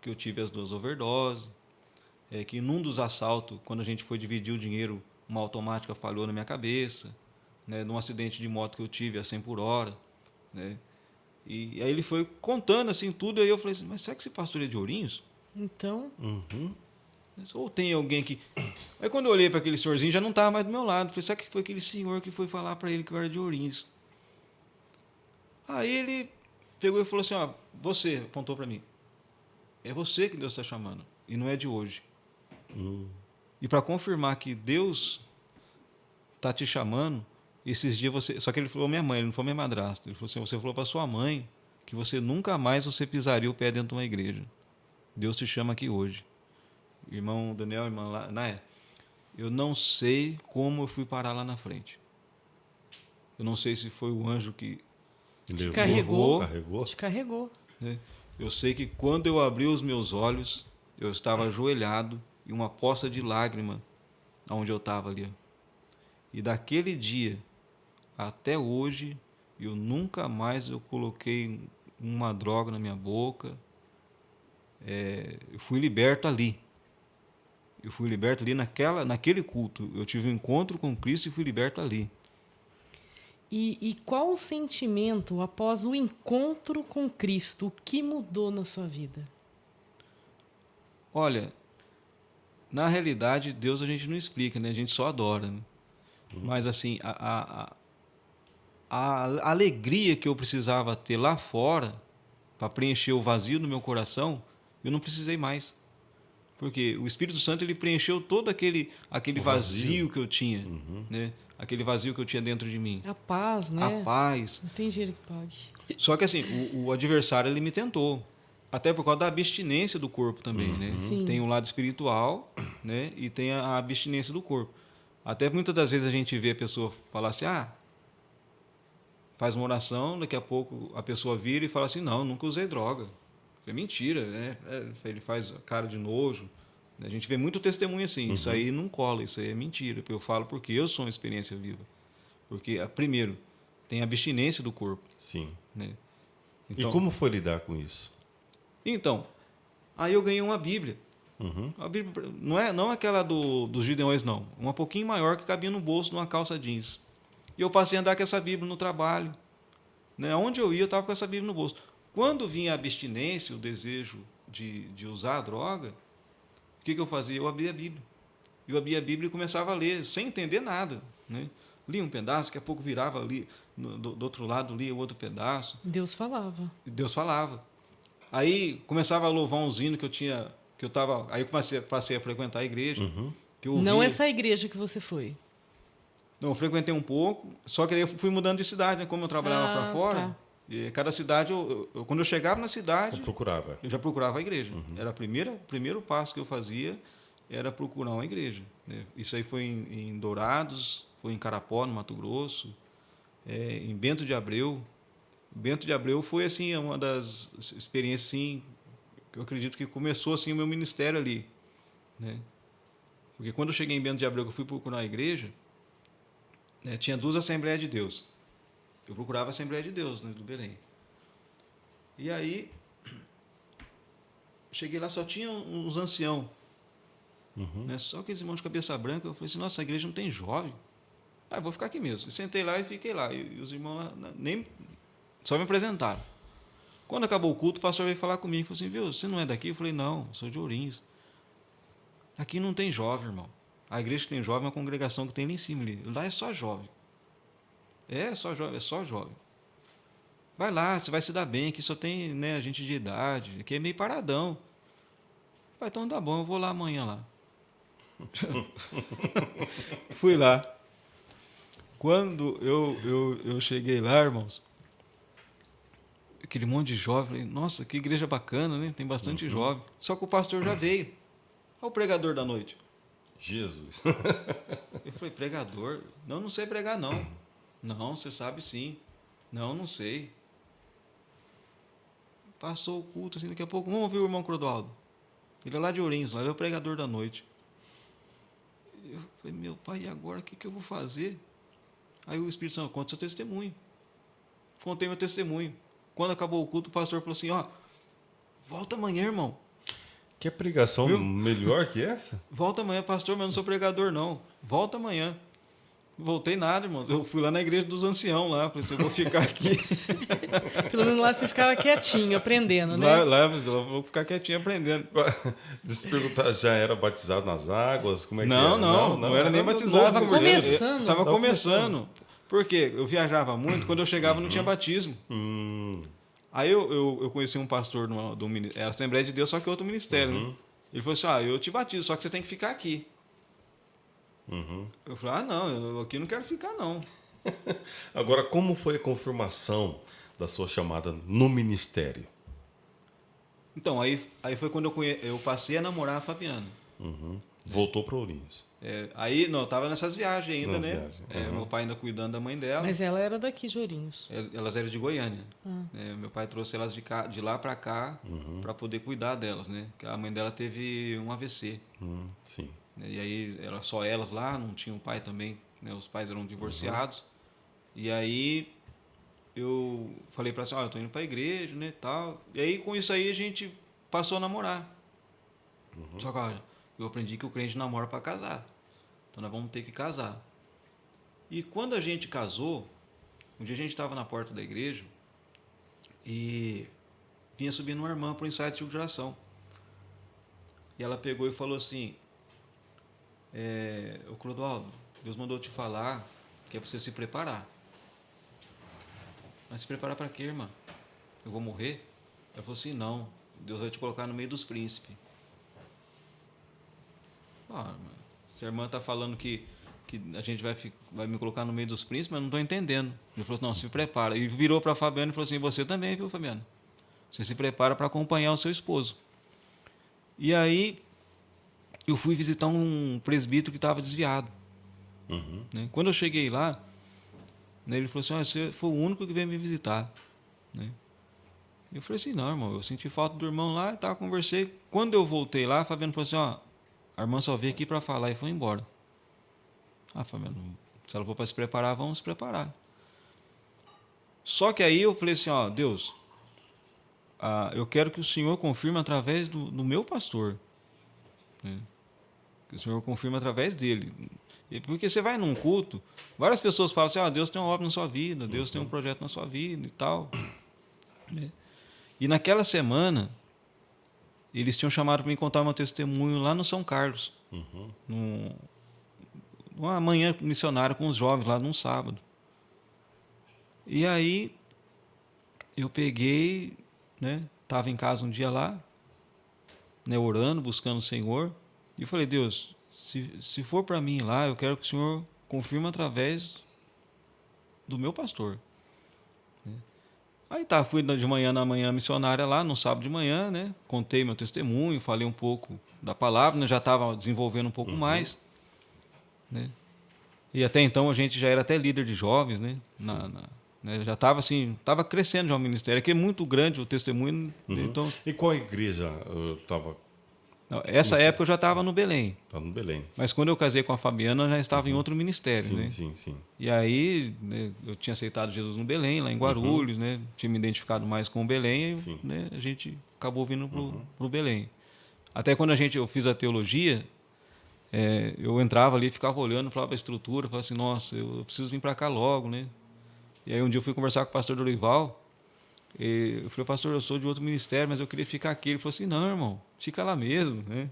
que eu tive as 2 overdoses, que num dos assaltos, quando a gente foi dividir o dinheiro, uma automática falhou na minha cabeça, né? Num acidente de moto que eu tive a 100 por hora, né? E aí ele foi contando assim tudo, e aí eu falei assim, mas será que esse pastor é de Ourinhos? Então, Ou tem alguém que... Aí quando eu olhei para aquele senhorzinho, já não estava mais do meu lado. Falei, será que foi aquele senhor que foi falar para ele que eu era de Ourinhos? Aí ele pegou e falou assim, ó, você, apontou para mim, é você que Deus está chamando, e não é de hoje. E para confirmar que Deus está te chamando, esses dias você... Só que ele falou minha mãe, ele não falou minha madrasta. Ele falou assim, você falou para sua mãe que você nunca mais você pisaria o pé dentro de uma igreja. Deus te chama aqui hoje. Irmão Daniel, irmã Naé, eu não sei como eu fui parar lá na frente. Eu não sei se foi o anjo que Levou, carregou. carregou. te carregou. né? Eu sei que quando eu abri os meus olhos, eu estava ajoelhado em uma poça de lágrima onde eu estava ali. E daquele dia até hoje, eu nunca mais eu coloquei uma droga na minha boca. Eu fui liberto ali. Eu fui liberto ali naquele culto. Eu tive um encontro com Cristo e fui liberto ali. E qual o sentimento após o encontro com Cristo? O que mudou na sua vida? Olha, na realidade, Deus a gente não explica, né? A gente só adora. Né? Mas assim, a alegria que eu precisava ter lá fora para preencher o vazio no meu coração, eu não precisei mais. Porque o Espírito Santo ele preencheu todo aquele vazio que eu tinha, né? Aquele vazio que eu tinha dentro de mim. A paz, né? A paz. Não tem dinheiro que pague. Só que assim, o adversário ele me tentou. Até por causa da abstinência do corpo também, né? Sim. Tem um lado espiritual, né? E tem a abstinência do corpo. Até muitas das vezes a gente vê a pessoa falar assim, faz uma oração, daqui a pouco a pessoa vira e fala assim, não, nunca usei droga. É mentira, né? Ele faz cara de nojo. A gente vê muito testemunho assim, isso aí não cola, isso aí é mentira. Eu falo porque eu sou uma experiência viva. Porque, primeiro, tem a abstinência do corpo. Sim. Né? E como foi lidar com isso? Então, aí eu ganhei uma Bíblia. A Bíblia não aquela dos Gideões, não. Uma pouquinho maior que cabia no bolso de uma calça jeans. E eu passei a andar com essa Bíblia no trabalho. Né? Onde eu ia, eu estava com essa Bíblia no bolso. Quando vinha a abstinência, o desejo de usar a droga, o que eu fazia? Eu abria a Bíblia. Eu abria a Bíblia e começava a ler, sem entender nada. Né? Lia um pedaço, daqui a pouco virava ali, do outro lado, lia o outro pedaço. Deus falava. E Deus falava. Aí começava a louvar uns hinos que eu estava. Aí eu passei a frequentar a igreja. Que eu Não ouvia. essa igreja que você foi. Não, eu frequentei um pouco, só que aí eu fui mudando de cidade, né? Como eu trabalhava para fora. Tá. E cada cidade, quando eu chegava na cidade, Eu procurava. eu já procurava a igreja. Era o primeiro passo que eu fazia, era procurar uma igreja. Né? Isso aí foi em Dourados, foi em Carapó, no Mato Grosso, em Bento de Abreu. Bento de Abreu foi assim uma das experiências assim, que eu acredito que começou assim o meu ministério ali. Né? Porque quando eu cheguei em Bento de Abreu, que eu fui procurar a igreja, né, tinha 2 Assembleias de Deus. Eu procurava a Assembleia de Deus, né, do Belém. E aí, cheguei lá, só tinha uns anciãos. Né, só aqueles irmãos de cabeça branca. Eu falei assim, nossa, a igreja não tem jovem. Eu vou ficar aqui mesmo. E sentei lá e fiquei lá. E os irmãos lá, nem só me apresentaram. Quando acabou o culto, o pastor veio falar comigo. Falou assim, viu, você não é daqui? Eu falei, não, sou de Ourinhos. Aqui não tem jovem, irmão. A igreja que tem jovem é uma congregação que tem ali em cima. Lá é só jovem. É só jovem. Vai lá, você vai se dar bem, aqui só tem, né, gente de idade, aqui é meio paradão. Vai, então tá bom, eu vou lá amanhã lá. Fui lá. Quando eu cheguei lá, irmãos, aquele monte de jovem, falei, nossa, que igreja bacana, né? Tem bastante jovem. Só que o pastor já veio. Olha o pregador da noite. Jesus. Eu falei, pregador? Não sei pregar, não. Não, você sabe sim. Não sei. Passou o culto, assim, daqui a pouco, vamos ouvir o irmão Clodoaldo. Ele é lá de Ourinhos, lá, ele é o pregador da noite. Eu Falei, meu pai, e agora o que eu vou fazer? Aí o Espírito Santo, conta seu testemunho. Contei meu testemunho. Quando acabou o culto, o pastor falou assim, ó, volta amanhã, irmão. Que pregação Viu? melhor que essa? Volta amanhã, pastor, mas eu não sou pregador, não. Volta amanhã. Voltei nada, irmão. Eu fui lá na igreja dos anciãos lá. Falei assim, eu vou ficar aqui. Pelo menos lá você ficava quietinho, aprendendo, né? lá eu vou ficar quietinho aprendendo. Deixa eu te perguntar, já era batizado nas águas? Como é que Não, era? não era nem batizado. Tava começando. Estava começando. Por quê? Eu viajava muito, quando eu chegava não tinha batismo. Aí eu conheci um pastor do era Assembleia de Deus, só que outro ministério. Né? Ele falou assim, eu te batizo, só que você tem que ficar aqui. Eu falei, não, eu aqui não quero ficar, não. Agora, como foi a confirmação da sua chamada no ministério? Então, aí foi quando eu passei a namorar a Fabiana. Voltou para Ourinhos. Aí, não, eu estava nessas viagens ainda, Nas né? viagens, Meu pai ainda cuidando da mãe dela. Mas ela era daqui de Ourinhos. Elas eram de Goiânia. Meu pai trouxe elas de lá para cá para poder cuidar delas, né? Porque a mãe dela teve um AVC. Sim. E aí, era só elas lá, não tinha um pai também, né? Os pais eram divorciados. E aí, eu falei para ela assim, eu tô indo para a igreja, né, tal. E aí, com isso aí, a gente passou a namorar. Só que, olha, eu aprendi que o crente namora para casar. Então, nós vamos ter que casar. E quando a gente casou, um dia a gente estava na porta da igreja e vinha subindo uma irmã para o ensaio de ciclo de oração. E ela pegou e falou assim, ô Clodoaldo, Deus mandou te falar que é para você se preparar. Mas se preparar para quê, irmã? Eu vou morrer? Ela falou assim, não, Deus vai te colocar no meio dos príncipes. Se a irmã está falando que a gente vai me colocar no meio dos príncipes, mas eu não estou entendendo. Ele falou assim, não, se prepara. E virou para a Fabiana e falou assim, você também, viu, Fabiana? Você se prepara para acompanhar o seu esposo. E aí, eu fui visitar um presbítero que estava desviado. Né? Quando eu cheguei lá, né, ele falou assim, você foi o único que veio me visitar. Né? Eu falei assim, não, irmão, eu senti falta do irmão lá, conversei. Quando eu voltei lá, a Fabiana falou assim, a irmã só veio aqui para falar e foi embora. Fabiana, se ela for para se preparar, vamos se preparar. Só que aí eu falei assim, Deus, eu quero que o Senhor confirme através do meu pastor. Né? Que o Senhor confirme através dele. Porque você vai num culto, várias pessoas falam assim, Deus tem uma obra na sua vida, Deus tem um projeto na sua vida e tal. E naquela semana, eles tinham chamado para me contar meu testemunho lá no São Carlos. Uma manhã missionária com os jovens lá num sábado. E aí, eu peguei, né, estava em casa um dia lá, né, orando, buscando o Senhor, e eu falei, Deus, se for para mim ir lá, eu quero que o Senhor confirme através do meu pastor. Aí fui de manhã na manhã missionária lá, no sábado de manhã, né, contei meu testemunho, falei um pouco da palavra, né, já estava desenvolvendo um pouco mais. Né? E até então a gente já era até líder de jovens, né? Né? Já estava assim, estava crescendo já o ministério, aqui é muito grande o testemunho. Então, E qual igreja estava? Essa época eu já estava no Belém. Estava no Belém. Mas quando eu casei com a Fabiana, eu já estava em outro ministério. Sim, né? sim. E aí, né, eu tinha aceitado Jesus no Belém, lá em Guarulhos, né? Tinha me identificado mais com o Belém, e, né, a gente acabou vindo para o Belém. Até quando eu fiz a teologia, eu entrava ali, ficava olhando, falava a estrutura, falava assim, nossa, eu preciso vir para cá logo, né? E aí um dia eu fui conversar com o pastor Dorival, eu falei, pastor, eu sou de outro ministério, mas eu queria ficar aqui. Ele falou assim, não, irmão, fica lá mesmo, né?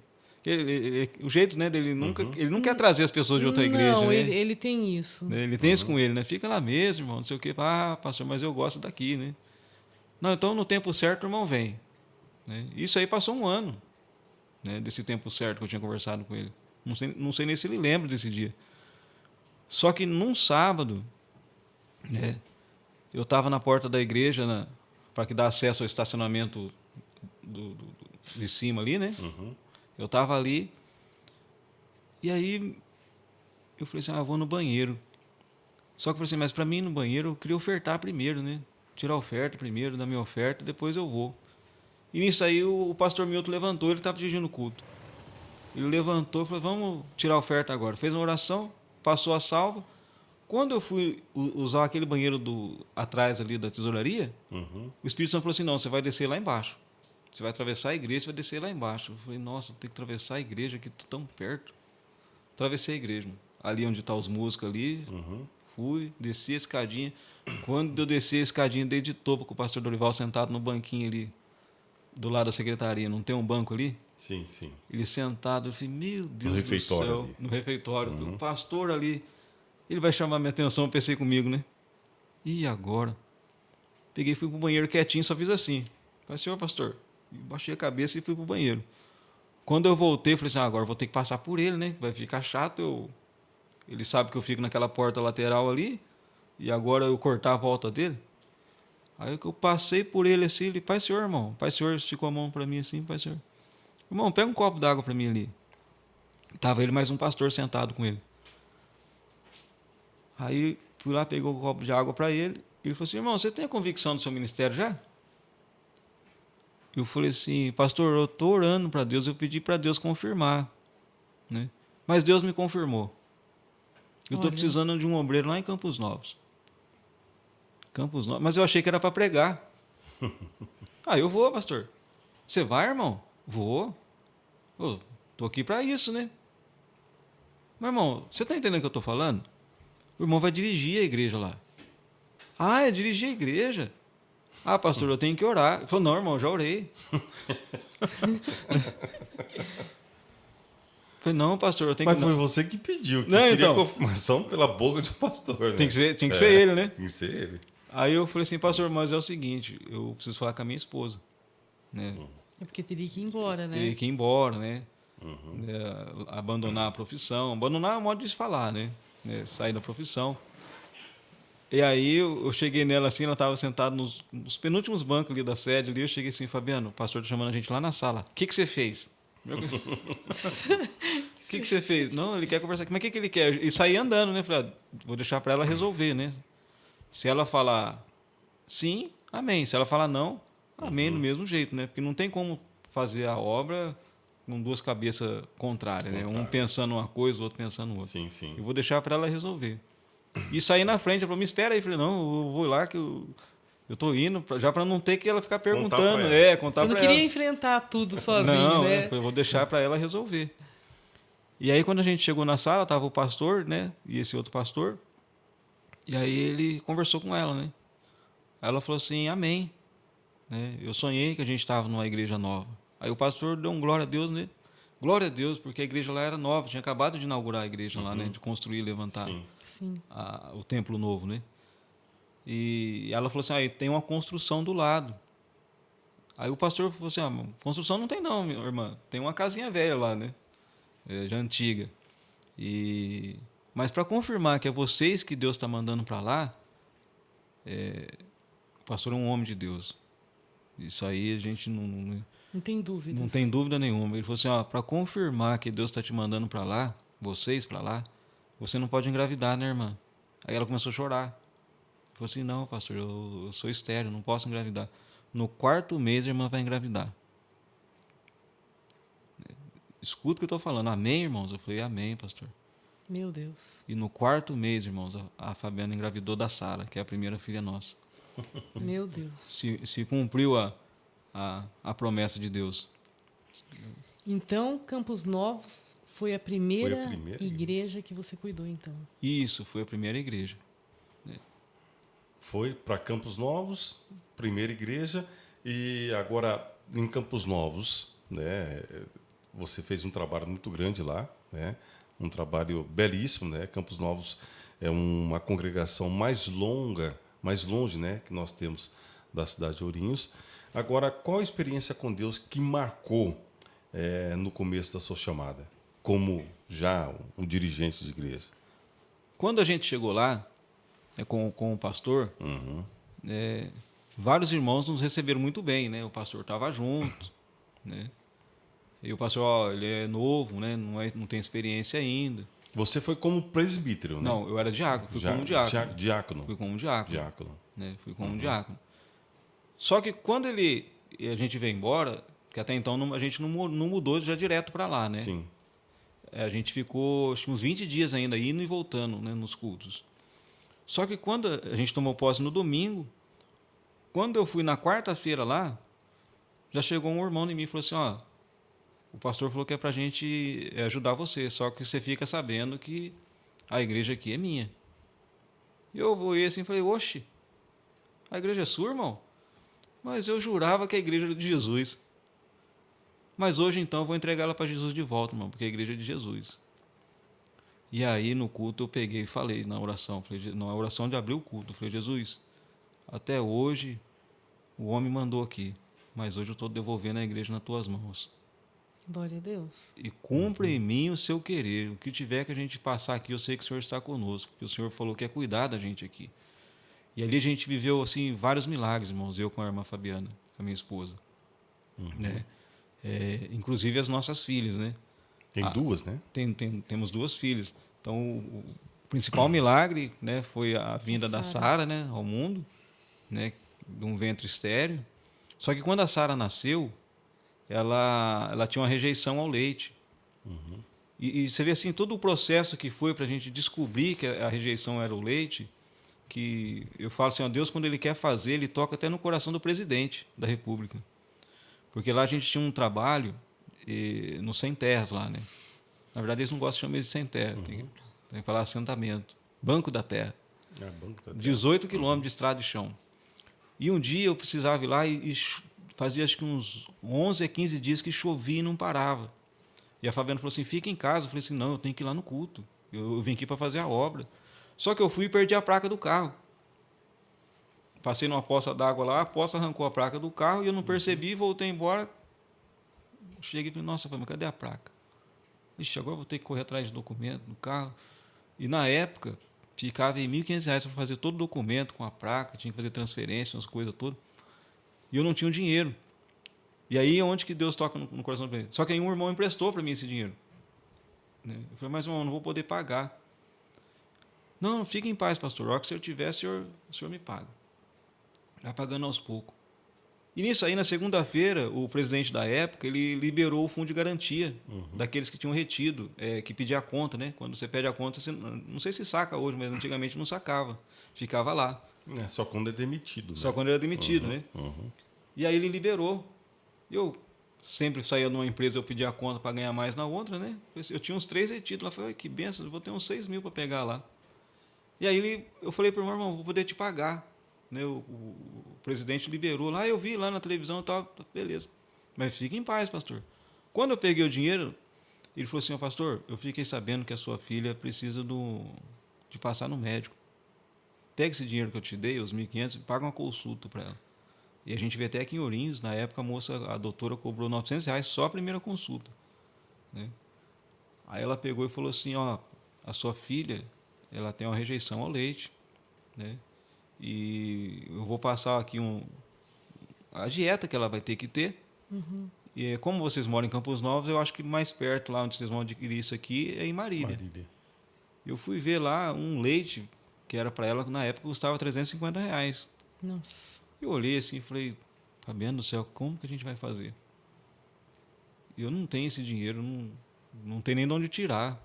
O jeito, né, dele ele não quer trazer as pessoas de outra igreja. Não, né? ele tem isso. Ele tem isso com ele, né? Fica lá mesmo, irmão, não sei o quê. Pastor, mas eu gosto daqui, né? Não, então no tempo certo o irmão vem. Né? Isso aí passou um ano, né, desse tempo certo que eu tinha conversado com ele. Não sei nem se ele lembra desse dia. Só que num sábado, né, eu estava na porta da igreja para que dá acesso ao estacionamento de cima ali, né? Eu estava ali e aí eu falei assim, eu vou no banheiro. Só que eu falei assim, mas para mim ir no banheiro eu queria ofertar primeiro, né? Tirar a oferta primeiro, dar minha oferta, depois eu vou. E nisso aí o pastor Milton levantou, ele estava dirigindo o culto. Ele levantou e falou, vamos tirar a oferta agora. Fez uma oração, passou a salva. Quando eu fui usar aquele banheiro atrás ali da tesouraria, o Espírito Santo falou assim, não, você vai descer lá embaixo. Você vai atravessar a igreja, você vai descer lá embaixo. Eu falei, nossa, tem que atravessar a igreja aqui tão perto. Atravessei a igreja, mano. Ali onde estão os músicos ali, fui, desci a escadinha. Quando eu desci a escadinha, dei de topo com o pastor Dorival sentado no banquinho ali, do lado da secretaria. Não tem um banco ali? Sim, sim. Ele sentado, eu falei, meu Deus do céu. Ali. No refeitório. O pastor ali, ele vai chamar minha atenção, eu pensei comigo, né? E agora? Peguei e fui pro banheiro quietinho, só fiz assim. Falei, senhor pastor, baixei a cabeça e fui pro banheiro. Quando eu voltei, eu falei assim, agora eu vou ter que passar por ele, né? Vai ficar chato, ele sabe que eu fico naquela porta lateral ali, e agora eu cortar a volta dele. Aí que eu passei por ele assim, ele, pai senhor, irmão. Pai senhor esticou a mão para mim assim, pai senhor. Irmão, pega um copo d'água para mim ali. Tava ele mais um pastor sentado com ele. Aí fui lá, pegou o copo de água para ele. Ele falou assim, irmão, você tem a convicção do seu ministério já? Eu falei assim, pastor, eu estou orando para Deus, eu pedi para Deus confirmar. Né? Mas Deus me confirmou. Eu estou precisando de um obreiro lá em Campos Novos. Campos Novos. Mas eu achei que era para pregar. Eu vou, pastor. Você vai, irmão? Vou. Estou aqui para isso, né? Mas, irmão, você está entendendo o que eu estou falando? O irmão vai dirigir a igreja lá. É dirigir a igreja? Pastor, eu tenho que orar. Ele falou, não, irmão, já orei. Falei, não, pastor, eu tenho que... Mas foi você que pediu, que não, queria então, confirmação pela boca de um pastor. Né? Tinha que ser ele, né? Tem que ser ele. Aí eu falei assim, pastor, mas é o seguinte, eu preciso falar com a minha esposa. Né? É porque teria que ir embora, né? Teria que ir embora, né? Abandonar a profissão. Abandonar é um modo de se falar, né? Sair da profissão. E aí eu cheguei nela assim, ela estava sentada nos penúltimos bancos ali da sede. Ali, eu cheguei assim, Fabiano, o pastor está chamando a gente lá na sala. O que você fez? O que você fez? Não, ele quer conversar. Mas o que ele quer? E saí andando, né? Falei, vou deixar para ela resolver, né? Se ela falar sim, amém. Se ela falar não, amém do mesmo jeito, né? Porque não tem como fazer a obra com duas cabeças contrárias, né? Um pensando uma coisa, o outro pensando outra. Sim, sim. Eu vou deixar para ela resolver. E saí na frente, ela falou, me espera aí. Eu falei, não, eu vou lá que eu estou indo, já para não ter que ela ficar perguntando. Contar para ela. Você não queria enfrentar tudo sozinho, não, né? Eu vou deixar para ela resolver. E aí, quando a gente chegou na sala, estava o pastor, né? E esse outro pastor. E aí ele conversou com ela, né? Ela falou assim, amém. Né? Eu sonhei que a gente estava numa igreja nova. Aí o pastor deu um glória a Deus, né? Glória a Deus, porque a igreja lá era nova, tinha acabado de inaugurar a igreja lá, né? De construir e levantar o templo novo, né? E ela falou assim, tem uma construção do lado. Aí o pastor falou assim, construção não tem não, minha irmã. Tem uma casinha velha lá, né? Já antiga. Mas para confirmar que é vocês que Deus está mandando para lá, o pastor é um homem de Deus. Isso aí a gente não tem dúvida. Não tem dúvida nenhuma. Ele falou assim, para confirmar que Deus está te mandando para lá, vocês para lá, você não pode engravidar, né, irmã? Aí ela começou a chorar. Ele falou assim, não, pastor, eu sou estéril, não posso engravidar. No 4º mês a irmã vai engravidar. Escuta o que eu estou falando. Amém, irmãos? Eu falei, amém, pastor. Meu Deus. E no 4º mês, irmãos, a Fabiana engravidou da Sara, que é a primeira filha nossa. Meu Deus. Se cumpriu a promessa de Deus. Então, Campos Novos foi a primeira igreja que você cuidou, então? Isso, foi a primeira igreja. Foi para Campos Novos, primeira igreja, e agora em Campos Novos, né? Você fez um trabalho muito grande lá, né? Um trabalho belíssimo, né? Campos Novos é uma congregação mais longe, né? Que nós temos da cidade de Ourinhos. Agora, qual a experiência com Deus que marcou no começo da sua chamada, como já um dirigente de igreja? Quando a gente chegou lá, com o pastor, vários irmãos nos receberam muito bem, né? O pastor estava junto, né? E o pastor, ele é novo, né? Não tem experiência ainda. Você foi como presbítero, né? Não, eu era diácono, fui como diácono. Diácono. Fui como diácono. Diácono. Né? Fui como diácono. Só que quando a gente veio embora, que até então a gente não mudou já direto para lá, né? Sim. A gente ficou acho, uns 20 dias ainda indo e voltando, né, nos cultos. Só que quando a gente tomou posse no domingo, quando eu fui na quarta-feira lá, já chegou um irmão em mim e falou assim, ó, o pastor falou que é para a gente ajudar você, só que você fica sabendo que a igreja aqui é minha. E eu olhei assim e falei, oxe, a igreja é sua, irmão? Mas eu jurava que a igreja era de Jesus. Mas hoje, então, eu vou entregar ela para Jesus de volta, irmão, porque a igreja é de Jesus. E aí, no culto, eu peguei e falei na oração, na oração de abrir o culto, eu falei, Jesus, até hoje o homem mandou aqui, mas hoje eu estou devolvendo a igreja nas tuas mãos. Glória a Deus. E cumpra em mim o seu querer. O que tiver que a gente passar aqui, eu sei que o Senhor está conosco, porque o Senhor falou que é cuidar da gente aqui. E ali a gente viveu assim vários milagres, irmãos, eu com a irmã Fabiana, com a minha esposa. Né? Inclusive as nossas filhas, né? Tem duas, né? Temos duas filhas. Então, o principal milagre, né, foi a vinda da Sara, né, ao mundo, né, de um ventre estéril. Só que quando a Sara nasceu, ela tinha uma rejeição ao leite. E você vê assim todo o processo que foi para a gente descobrir que a rejeição era o leite, que eu falo assim, ó, Deus quando Ele quer fazer, Ele toca até no coração do presidente da República. Porque lá a gente tinha um trabalho no Sem Terras lá, né? Na verdade, eles não gostam de chamar de Sem Terra, tem que falar assentamento. Banco da Terra. Banco da Terra. 18 quilômetros de estrada de chão. E um dia eu precisava ir lá e fazia acho que uns 11 a 15 dias que chovia e não parava. E a Fabiana falou assim, fica em casa. Eu falei assim, não, eu tenho que ir lá no culto. Eu vim aqui para fazer a obra. Só que eu fui e perdi a placa do carro. Passei numa poça d'água lá, a poça arrancou a placa do carro e eu não percebi, voltei embora. Cheguei e falei, nossa, mas cadê a placa? Ixi, agora vou ter que correr atrás de documento do carro. E na época, ficava em R$ 1.500 para fazer todo o documento com a placa, tinha que fazer transferência, umas coisas todas. E eu não tinha o dinheiro. E aí é onde que Deus toca no coração do cliente. Só que aí um irmão emprestou para mim esse dinheiro. Né? Eu falei, mas irmão, eu não vou poder pagar. Não, fique em paz, pastor. A hora que o senhor tiver, o senhor me paga. Vai pagando aos poucos. E nisso aí, na segunda-feira, o presidente da época, ele liberou o fundo de garantia daqueles que tinham retido, que pedia a conta, né? Quando você pede a conta, você, não sei se saca hoje, mas antigamente não sacava. Ficava lá. Só quando é demitido. Né? Só quando era demitido, né? E aí ele liberou. Eu sempre saía de uma empresa, eu pedia a conta para ganhar mais na outra, né? Eu tinha uns 3 retidos lá. Falei, que benção, eu vou ter uns 6 mil para pegar lá. E aí eu falei para o irmão, vou poder te pagar. Né, o presidente liberou lá, eu vi lá na televisão e tal, beleza. Mas fique em paz, pastor. Quando eu peguei o dinheiro, ele falou assim, pastor, eu fiquei sabendo que a sua filha precisa de passar no médico. Pega esse dinheiro que eu te dei, os 1.500, e paga uma consulta para ela. E a gente vê até aqui em Ourinhos, na época a doutora cobrou R$ 900 só a primeira consulta. Né? Aí ela pegou e falou assim, ó, a sua filha, ela tem uma rejeição ao leite, né? E eu vou passar aqui a dieta que ela vai ter que ter. E como vocês moram em Campos Novos, eu acho que mais perto, lá onde vocês vão adquirir isso aqui, é em Marília. Eu fui ver lá um leite que era para ela, que na época custava R$ 350. Nossa. Eu olhei assim e falei, Fabiano do céu, como que a gente vai fazer? Eu não tenho esse dinheiro, não tenho nem de onde tirar.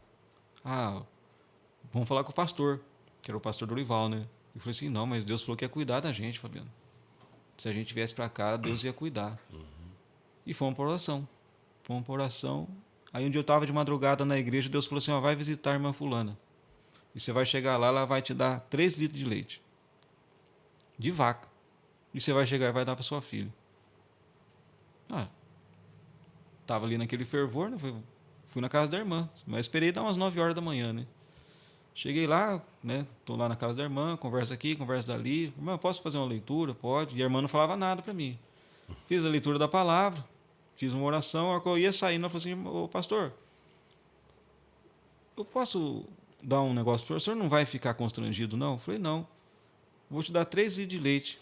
Vamos falar com o pastor, que era o pastor Dorival, né? Eu falei assim, não, mas Deus falou que ia cuidar da gente, Fabiano. Se a gente viesse para cá, Deus ia cuidar. E fomos para oração. Aí um dia eu estava de madrugada na igreja, Deus falou assim, vai visitar a irmã fulana. E você vai chegar lá, ela vai te dar 3 litros de leite. De vaca. E você vai chegar e vai dar para sua filha. Estava ali naquele fervor, né? Fui na casa da irmã. Mas esperei dar umas 9 horas da manhã, né? Cheguei lá, né? Estou lá na casa da irmã, conversa aqui, conversa dali. Irmã, posso fazer uma leitura? Pode. E a irmã não falava nada para mim. Fiz a leitura da palavra, fiz uma oração. A hora que eu ia saindo, ela falou assim, ô pastor, eu posso dar um negócio para o senhor? Não vai ficar constrangido, não? Eu falei, não. Vou te dar 3 litros de leite.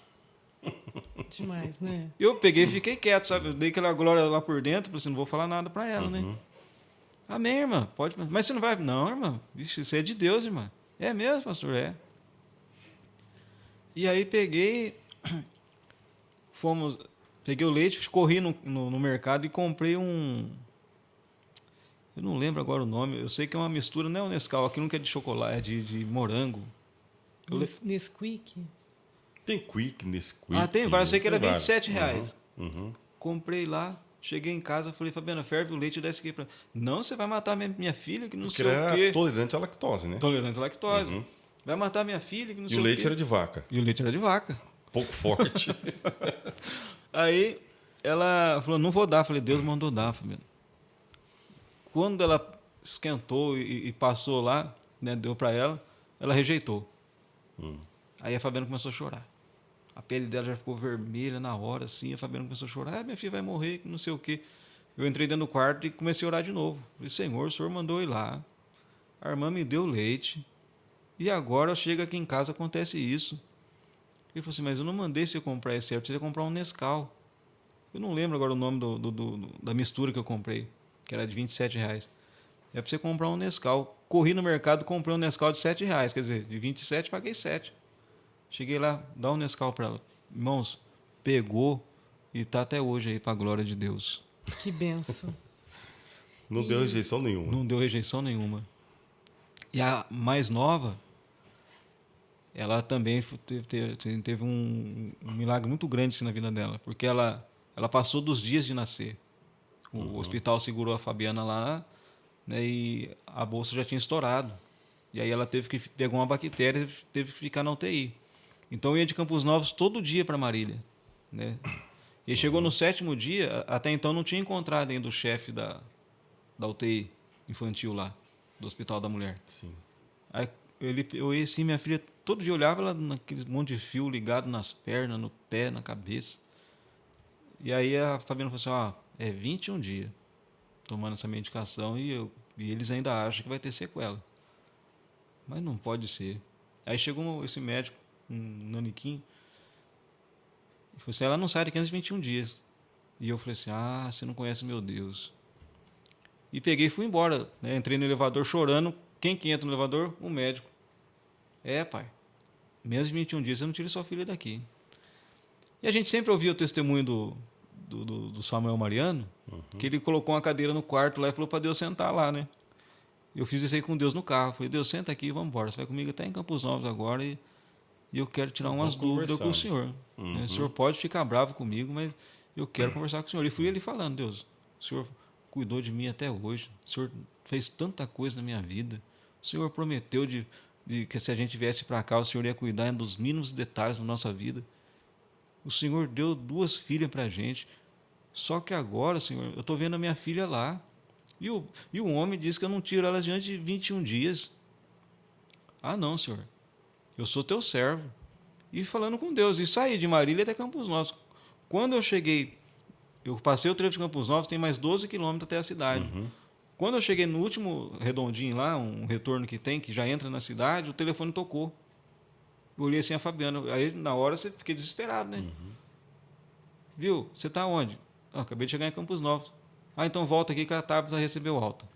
Demais, né? Eu peguei e fiquei quieto, sabe? Eu dei aquela glória lá por dentro, falei assim, não vou falar nada para ela, né? Amém, irmã, pode. Mas você não vai. Não, irmã, isso é de Deus, irmã. É mesmo, pastor? É. E aí peguei o leite, corri no mercado e comprei Eu não lembro agora o nome. Eu sei que é uma mistura, não é o Nescau, aquilo que é de chocolate, é de morango. Nesquik? Tem Quick, Nesquik. Tem vários. Eu sei que era tem vários. R$ 27. Uhum. Comprei lá, cheguei em casa, falei, Fabiana, ferve o leite e desce aqui pra... Não, você vai matar minha filha, que não Porque sei ele o era quê. tolerante à lactose, né? Tolerante à lactose. Vai matar minha filha, que não E sei o o leite quê. era de vaca. E o leite era de vaca. Pouco forte. Aí ela falou, não vou dar. Falei, Deus mandou dar, Fabiana. Quando ela esquentou e passou lá, né, deu para ela rejeitou. Aí a Fabiana começou a chorar. A pele dela já ficou vermelha na hora, assim. A Fabiana começou a chorar. Minha filha vai morrer, que não sei o quê. Eu entrei dentro do quarto e comecei a orar de novo. Falei, Senhor, o Senhor mandou eu ir lá. A irmã me deu leite. E agora chega aqui em casa, acontece isso. Ele falou assim, mas eu não mandei você comprar esse, eu precisei comprar um Nescau. Eu não lembro agora o nome da mistura que eu comprei, que era de R$ 27. É para você comprar um Nescau. Corri no mercado, comprei um Nescau de R$ 7. Quer dizer, de 27 paguei 7. Cheguei lá, dá um Nescau para ela. Irmãos, pegou e está até hoje aí, para a glória de Deus. Que benção. Não deu rejeição nenhuma. Não deu rejeição nenhuma. E a mais nova, ela também teve um milagre muito grande assim, na vida dela, porque ela passou dos dias de nascer. O hospital segurou a Fabiana lá, né, e a bolsa já tinha estourado. E aí ela pegou uma bactéria e teve que ficar na UTI. Então eu ia de Campos Novos todo dia para Marília, né? E aí chegou no 7º dia, até então não tinha encontrado ainda o chefe da UTI infantil lá, do Hospital da Mulher. Sim. Aí eu ia assim, minha filha, todo dia olhava ela naquele monte de fio ligado nas pernas, no pé, na cabeça. E aí a Fabiana falou assim, é 21 dias tomando essa medicação e eles ainda acham que vai ter sequela. Mas não pode ser. Aí chegou esse médico, um naniquinho, e falou assim, ela não sai daqui antes de 21 dias. E eu falei assim, você não conhece meu Deus. E peguei e fui embora, né? Entrei no elevador chorando. Quem que entra no elevador? O médico. Pai, menos de 21 dias você não tira sua filha daqui. E a gente sempre ouvia o testemunho do Samuel Mariano, que ele colocou uma cadeira no quarto lá e falou para Deus sentar lá, né? Eu fiz isso aí com Deus no carro. Falei, Deus, senta aqui e vamos embora. Você vai comigo até em Campos Novos agora e eu quero tirar umas dúvidas com o senhor. O senhor pode ficar bravo comigo, mas eu quero conversar com o senhor. E fui ele falando, Deus, o senhor cuidou de mim até hoje. O senhor fez tanta coisa na minha vida. O senhor prometeu de que se a gente viesse para cá, o senhor ia cuidar dos mínimos detalhes da nossa vida. O senhor deu 2 filhas para a gente. Só que agora, senhor, eu estou vendo a minha filha lá. E o homem disse que eu não tiro elas diante de 21 dias. Não, senhor. Eu sou teu servo. E falando com Deus. E saí de Marília até Campos Novos. Quando eu cheguei, eu passei o trevo de Campos Novos, tem mais 12 quilômetros até a cidade. Quando eu cheguei no último redondinho lá, um retorno que tem, que já entra na cidade, o telefone tocou. Eu olhei assim a Fabiana. Aí, na hora, você fiquei desesperado, né? Viu? Você está onde? Acabei de chegar em Campos Novos. Então volta aqui que a Tabita recebeu alta.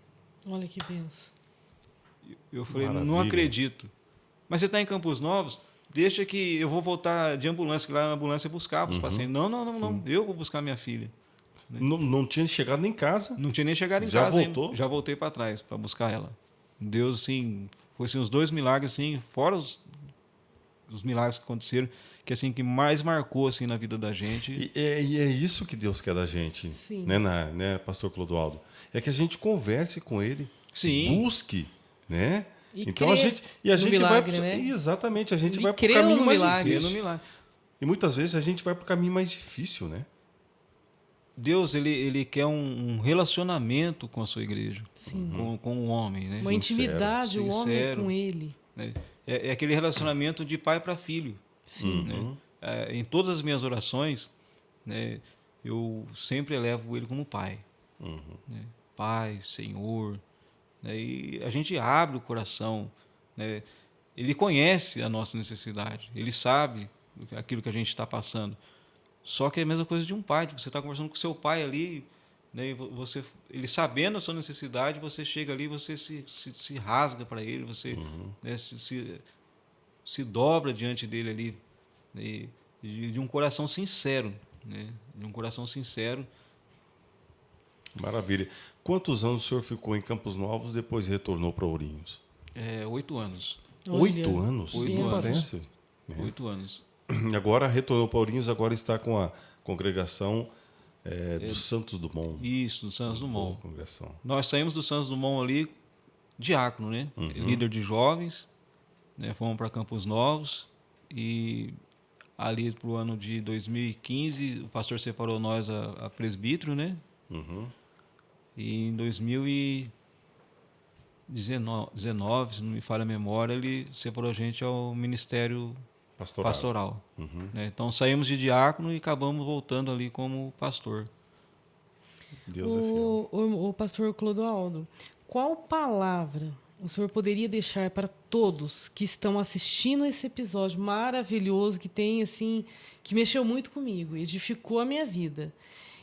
Olha que benção. Eu falei, Maravilha. não acredito. Mas você está em Campos Novos? Deixa que eu vou voltar de ambulância, que lá na ambulância buscava os pacientes. Não. Eu vou buscar minha filha. Não tinha chegado em casa. Não tinha nem chegado em Já casa voltou? ainda. Já voltei para trás para buscar ela. Deus, assim, foi assim, os 2 milagres, assim, fora os milagres que aconteceram, que assim que mais marcou assim na vida da gente. E é isso que Deus quer da gente, Sim. né, Pastor Clodoaldo? É que a gente converse com Ele, Sim. busque, né? E então crê a gente milagre, vai, né? exatamente, a gente E vai para o creu caminho no mais milagre. No difícil. milagre. E muitas vezes a gente vai para o caminho mais difícil, né? Deus ele quer um relacionamento com a sua igreja, com o homem, né? Uma Sincero, intimidade, o homem sincero. com ele. Né? É aquele relacionamento de pai para filho. Sim. Né? Em todas as minhas orações, né, eu sempre elevo ele como pai. Né? Pai, Senhor. Né? E a gente abre o coração. Né? Ele conhece a nossa necessidade. Ele sabe aquilo que a gente está passando. Só que é a mesma coisa de um pai. Você está conversando com seu pai ali, né, e ele sabendo a sua necessidade, você chega ali, você se rasga para ele, você né, se dobra diante dele ali, né, de um coração sincero, né, de um coração sincero. Maravilha. Quantos anos o senhor ficou em Campos Novos e depois retornou para Ourinhos? 8 anos. 8 anos? 8 Não anos. parece. 8 anos. Agora retornou para Ourinhos, agora está com a congregação do Santos Dumont. Isso, do Santos Boa Dumont. congregação. Nós saímos do Santos Dumont ali, diácono, né? Líder de jovens, né? Fomos para Campos Novos e ali para o ano de 2015 o pastor separou nós a presbítero, né? E em 2019, se não me falha a memória, ele separou a gente ao ministério pastoral. Né? Então saímos de diácono e acabamos voltando ali como pastor. Deus é fiel. O pastor Clodoaldo, qual palavra o senhor poderia deixar para todos que estão assistindo esse episódio maravilhoso que tem assim, que mexeu muito comigo, edificou a minha vida?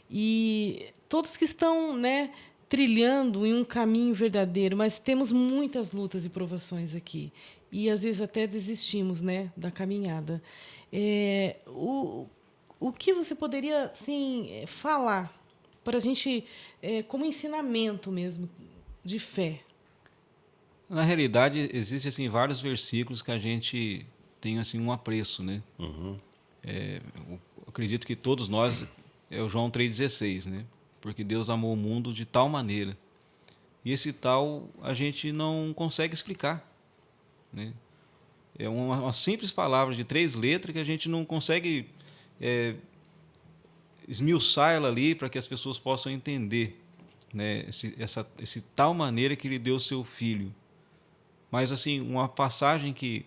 E todos que estão, né, trilhando em um caminho verdadeiro, mas temos muitas lutas e provações aqui. E às vezes até desistimos, né, da caminhada. O que você poderia assim, falar para a gente, como ensinamento mesmo, de fé? Na realidade, existem assim, vários versículos que a gente tem assim, um apreço. Né? Eu acredito que todos nós, é o João 3,16, né? Porque Deus amou o mundo de tal maneira. E esse tal a gente não consegue explicar. Né? É uma simples palavra de 3 letras que a gente não consegue esmiuçar ela ali para que as pessoas possam entender, né? Esse tal maneira que ele deu o seu filho. Mas assim, uma passagem que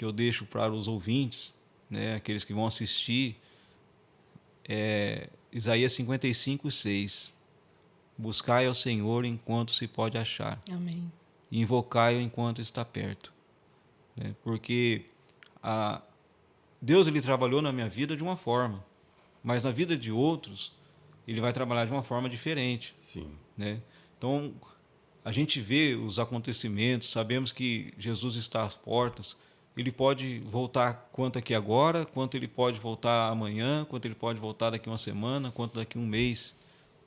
eu deixo para os ouvintes, né? Aqueles que vão assistir, é Isaías 55:6. Buscai ao Senhor enquanto se pode achar. Amém. E invocai-o enquanto está perto. Né? Porque Deus ele trabalhou na minha vida de uma forma, mas na vida de outros ele vai trabalhar de uma forma diferente. Sim. Né? Então, a gente vê os acontecimentos, sabemos que Jesus está às portas, ele pode voltar quanto aqui agora, quanto ele pode voltar amanhã, quanto ele pode voltar daqui uma semana, quanto daqui um mês.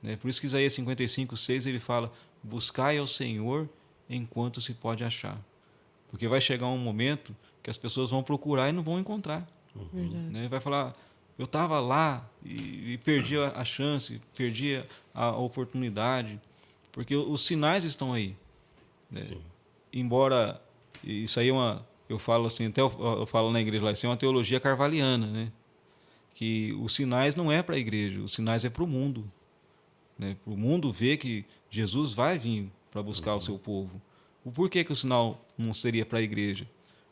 Né? Por isso que Isaías 55:6 ele fala, buscai ao Senhor enquanto se pode achar. Porque vai chegar um momento que as pessoas vão procurar e não vão encontrar. Né? Vai falar, eu estava lá e perdi a chance, perdi a oportunidade, porque os sinais estão aí. Né? Sim. Embora, isso aí eu falo assim, até eu falo na igreja lá, isso é uma teologia carvaliana, né? Que os sinais não é para a igreja, os sinais é para o mundo. Né? Para o mundo ver que Jesus vai vir para buscar o seu povo. O porquê que o sinal não seria para a igreja?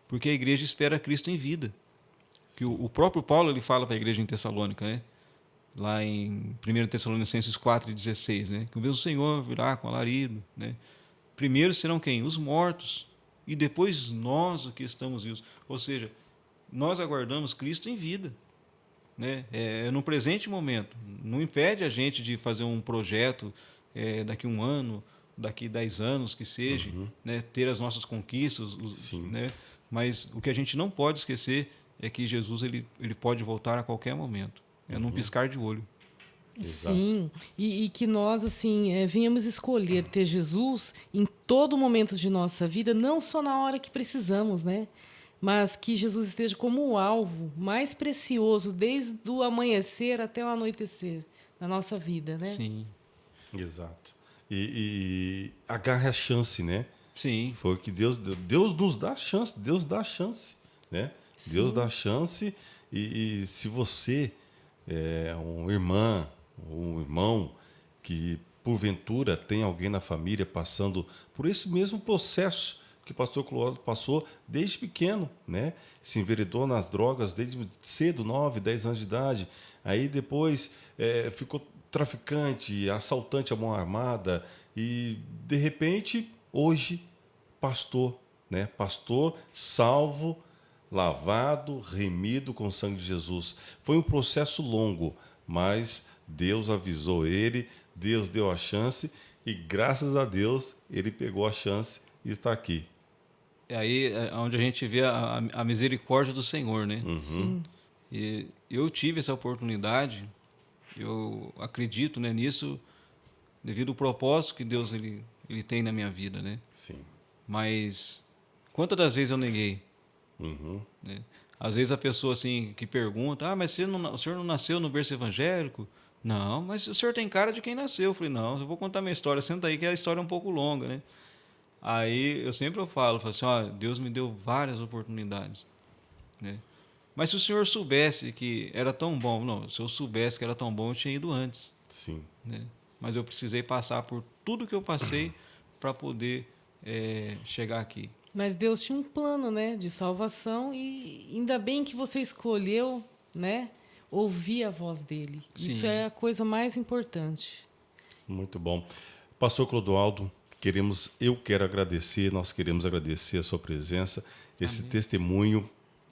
Porque a igreja espera Cristo em vida. Que o próprio Paulo ele fala para a igreja em Tessalônica, né? Lá em 1 Tessalonicenses 4:16, né? Que o mesmo Senhor virá com alarido. Né? Primeiro serão quem? Os mortos. E depois nós, o que estamos vivos. Ou seja, nós aguardamos Cristo em vida. Né? No presente momento. Não impede a gente de fazer um projeto daqui 1 ano, daqui 10 anos, que seja, né? Ter as nossas conquistas. Né? Mas o que a gente não pode esquecer é que Jesus ele pode voltar a qualquer momento. Num piscar de olho. Exato. Sim, e que nós assim venhamos escolher ter Jesus em todo momento de nossa vida, não só na hora que precisamos, né? Mas que Jesus esteja como o alvo mais precioso desde o amanhecer até o anoitecer na nossa vida, né? Sim. Exato. E agarre a chance, né? Sim. Foi o que Deus deu. Deus nos dá chance, Deus dá chance, né? Sim. Deus dá chance e se você é uma irmã ou um irmão que porventura tem alguém na família passando por esse mesmo processo que o pastor Clodoaldo passou desde pequeno, né? Se enveredou nas drogas desde cedo, 9, 10 anos de idade, aí depois ficou traficante, assaltante à mão armada e de repente hoje pastor, né? Pastor salvo, lavado, remido com o sangue de Jesus. Foi um processo longo, mas Deus avisou ele, Deus deu a chance e graças a Deus ele pegou a chance e está aqui. É aí onde a gente vê a misericórdia do Senhor, né? Sim. E eu tive essa oportunidade, eu acredito, né, nisso, devido ao propósito que Deus ele tem na minha vida, né? Sim. Mas quantas das vezes eu neguei? Uhum. Né? Às vezes a pessoa assim que pergunta, mas o senhor não nasceu no berço evangélico? Não, mas o senhor tem cara de quem nasceu. Eu falei, não, eu vou contar minha história, senta aí que a história é um pouco longa, né? Aí eu falo assim, Deus me deu várias oportunidades, né? Mas se o senhor soubesse que era tão bom, não, se eu soubesse que era tão bom, eu tinha ido antes, Sim. né? Mas eu precisei passar por tudo que eu passei para poder chegar aqui. Mas Deus tinha um plano, né, de salvação e ainda bem que você escolheu, né, ouvir a voz dele. Sim. Isso é a coisa mais importante. Muito bom. Pastor Clodoaldo, eu quero agradecer, nós queremos agradecer a sua presença, esse Amém. testemunho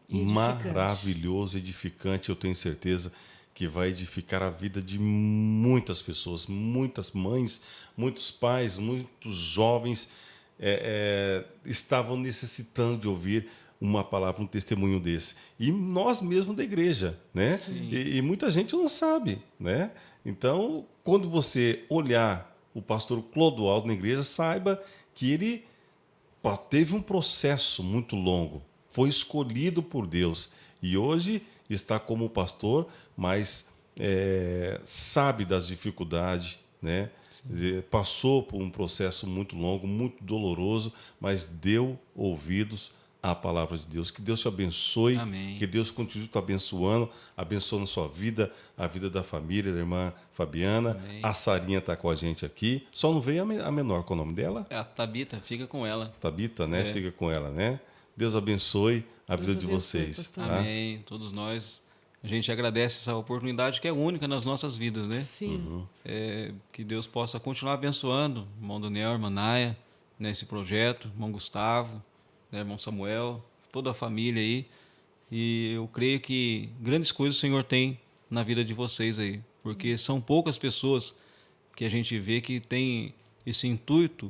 Edificante. maravilhoso, edificante, eu tenho certeza que vai edificar a vida de muitas pessoas, muitas mães, muitos pais, muitos jovens estavam necessitando de ouvir uma palavra, um testemunho desse. E nós mesmos da igreja, né? E muita gente não sabe, né? Então, quando você olhar o pastor Clodoaldo na igreja, saiba que ele teve um processo muito longo, foi escolhido por Deus e hoje está como pastor, mas sabe das dificuldades, né? Passou por um processo muito longo, muito doloroso, mas deu ouvidos à palavra de Deus. Que Deus te abençoe, Amém. que Deus continue te abençoando a sua vida, a vida da família, da irmã Fabiana. Amém. A Sarinha está com a gente aqui, só não veio a menor, qual é o nome dela? A Tabita, fica com ela. Tabita, né? É. Fica com ela, né? Deus abençoe a Deus vida de abençoe, vocês. pastor. Tá? Amém. Todos nós, a gente agradece essa oportunidade que é única nas nossas vidas, né? Sim. Que Deus possa continuar abençoando o irmão Daniel, a irmã Naya, nesse projeto, o irmão Gustavo, né, irmão Samuel, toda a família aí. E eu creio que grandes coisas o Senhor tem na vida de vocês aí, porque são poucas pessoas que a gente vê que tem esse intuito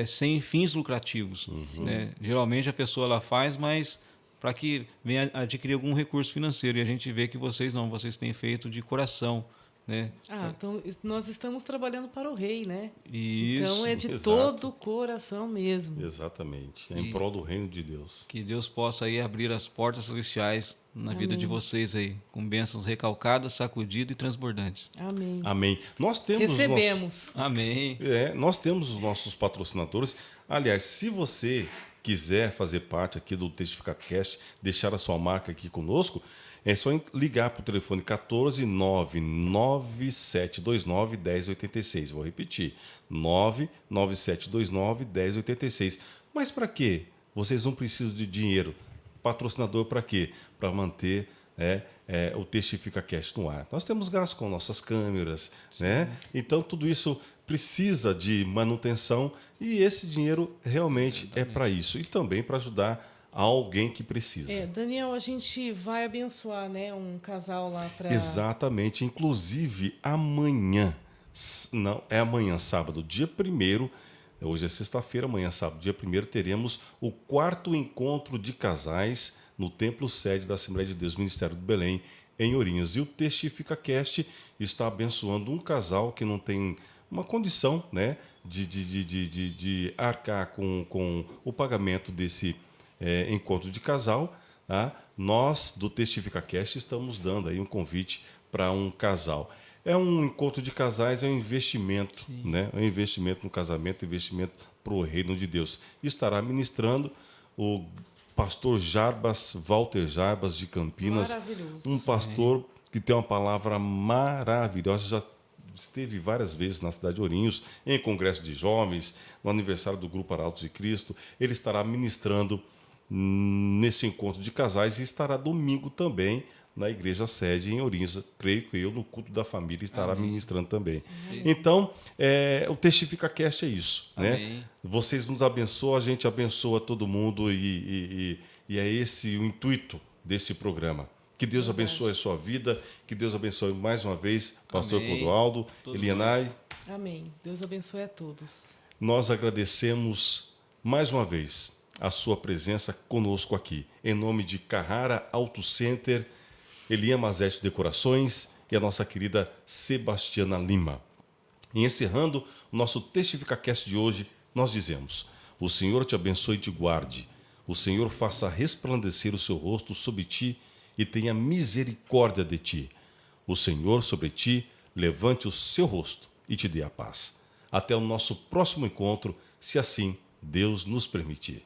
sem fins lucrativos, né? Geralmente a pessoa ela faz, mas para que venha adquirir algum recurso financeiro, e a gente vê que vocês têm feito de coração, né? Então nós estamos trabalhando para o rei, né? Isso. Então é de exato. todo o coração mesmo. Exatamente. É em prol do reino de Deus. Que Deus possa aí abrir as portas celestiais na vida de vocês aí, com bênçãos recalcadas, sacudidas e transbordantes. Amém. Amém. Nós temos Recebemos. Amém. nós temos os nossos patrocinadores. Aliás, se você quiser fazer parte aqui do Testificacast, deixar a sua marca aqui conosco, é só ligar para o telefone 14 99729 1086. Vou repetir, 99729 1086. Mas para quê? Vocês não precisam de dinheiro. Patrocinador para quê? Para manter o Testificacast no ar. Nós temos gasto com nossas câmeras, né? Então tudo isso precisa de manutenção e esse dinheiro realmente é para isso e também para ajudar alguém que precisa. Daniel, a gente vai abençoar, né, um casal lá para... Exatamente. Inclusive, amanhã, não, é amanhã, sábado, dia 1º, hoje é sexta-feira, amanhã, sábado, dia 1º, teremos o 4º encontro de casais no Templo Sede da Assembleia de Deus, Ministério do Belém, em Ourinhos. E o Testificacast está abençoando um casal que não tem uma condição, né, de arcar com o pagamento desse encontro de casal. Tá? Nós, do Testificacast, estamos dando aí um convite para um casal. É um encontro de casais, é um investimento, né? É um investimento no casamento, investimento para o reino de Deus. Estará ministrando o pastor Walter Jarbas, de Campinas, Maravilhoso. um pastor que tem uma palavra maravilhosa, já esteve várias vezes na cidade de Ourinhos, em congresso de jovens, no aniversário do Grupo Arautos de Cristo. Ele estará ministrando nesse encontro de casais e estará domingo também na igreja sede em Ourinhos. Creio que eu, no culto da família, estará ministrando também. Então, o Testificacast é isso. Né? Vocês nos abençoam, a gente abençoa todo mundo e é esse o intuito desse programa. Que Deus abençoe a sua vida, que Deus abençoe mais uma vez pastor Clodoaldo, Elianai. Amém. Deus abençoe a todos. Nós agradecemos mais uma vez a sua presença conosco aqui. Em nome de Carrara Auto Center, Elian Mazete Decorações e a nossa querida Sebastiana Lima. E encerrando o nosso TestificaCast de hoje, nós dizemos: o Senhor te abençoe e te guarde. O Senhor faça resplandecer o seu rosto sobre ti e tenha misericórdia de ti. O Senhor sobre ti levante o seu rosto e te dê a paz. Até o nosso próximo encontro, se assim Deus nos permitir.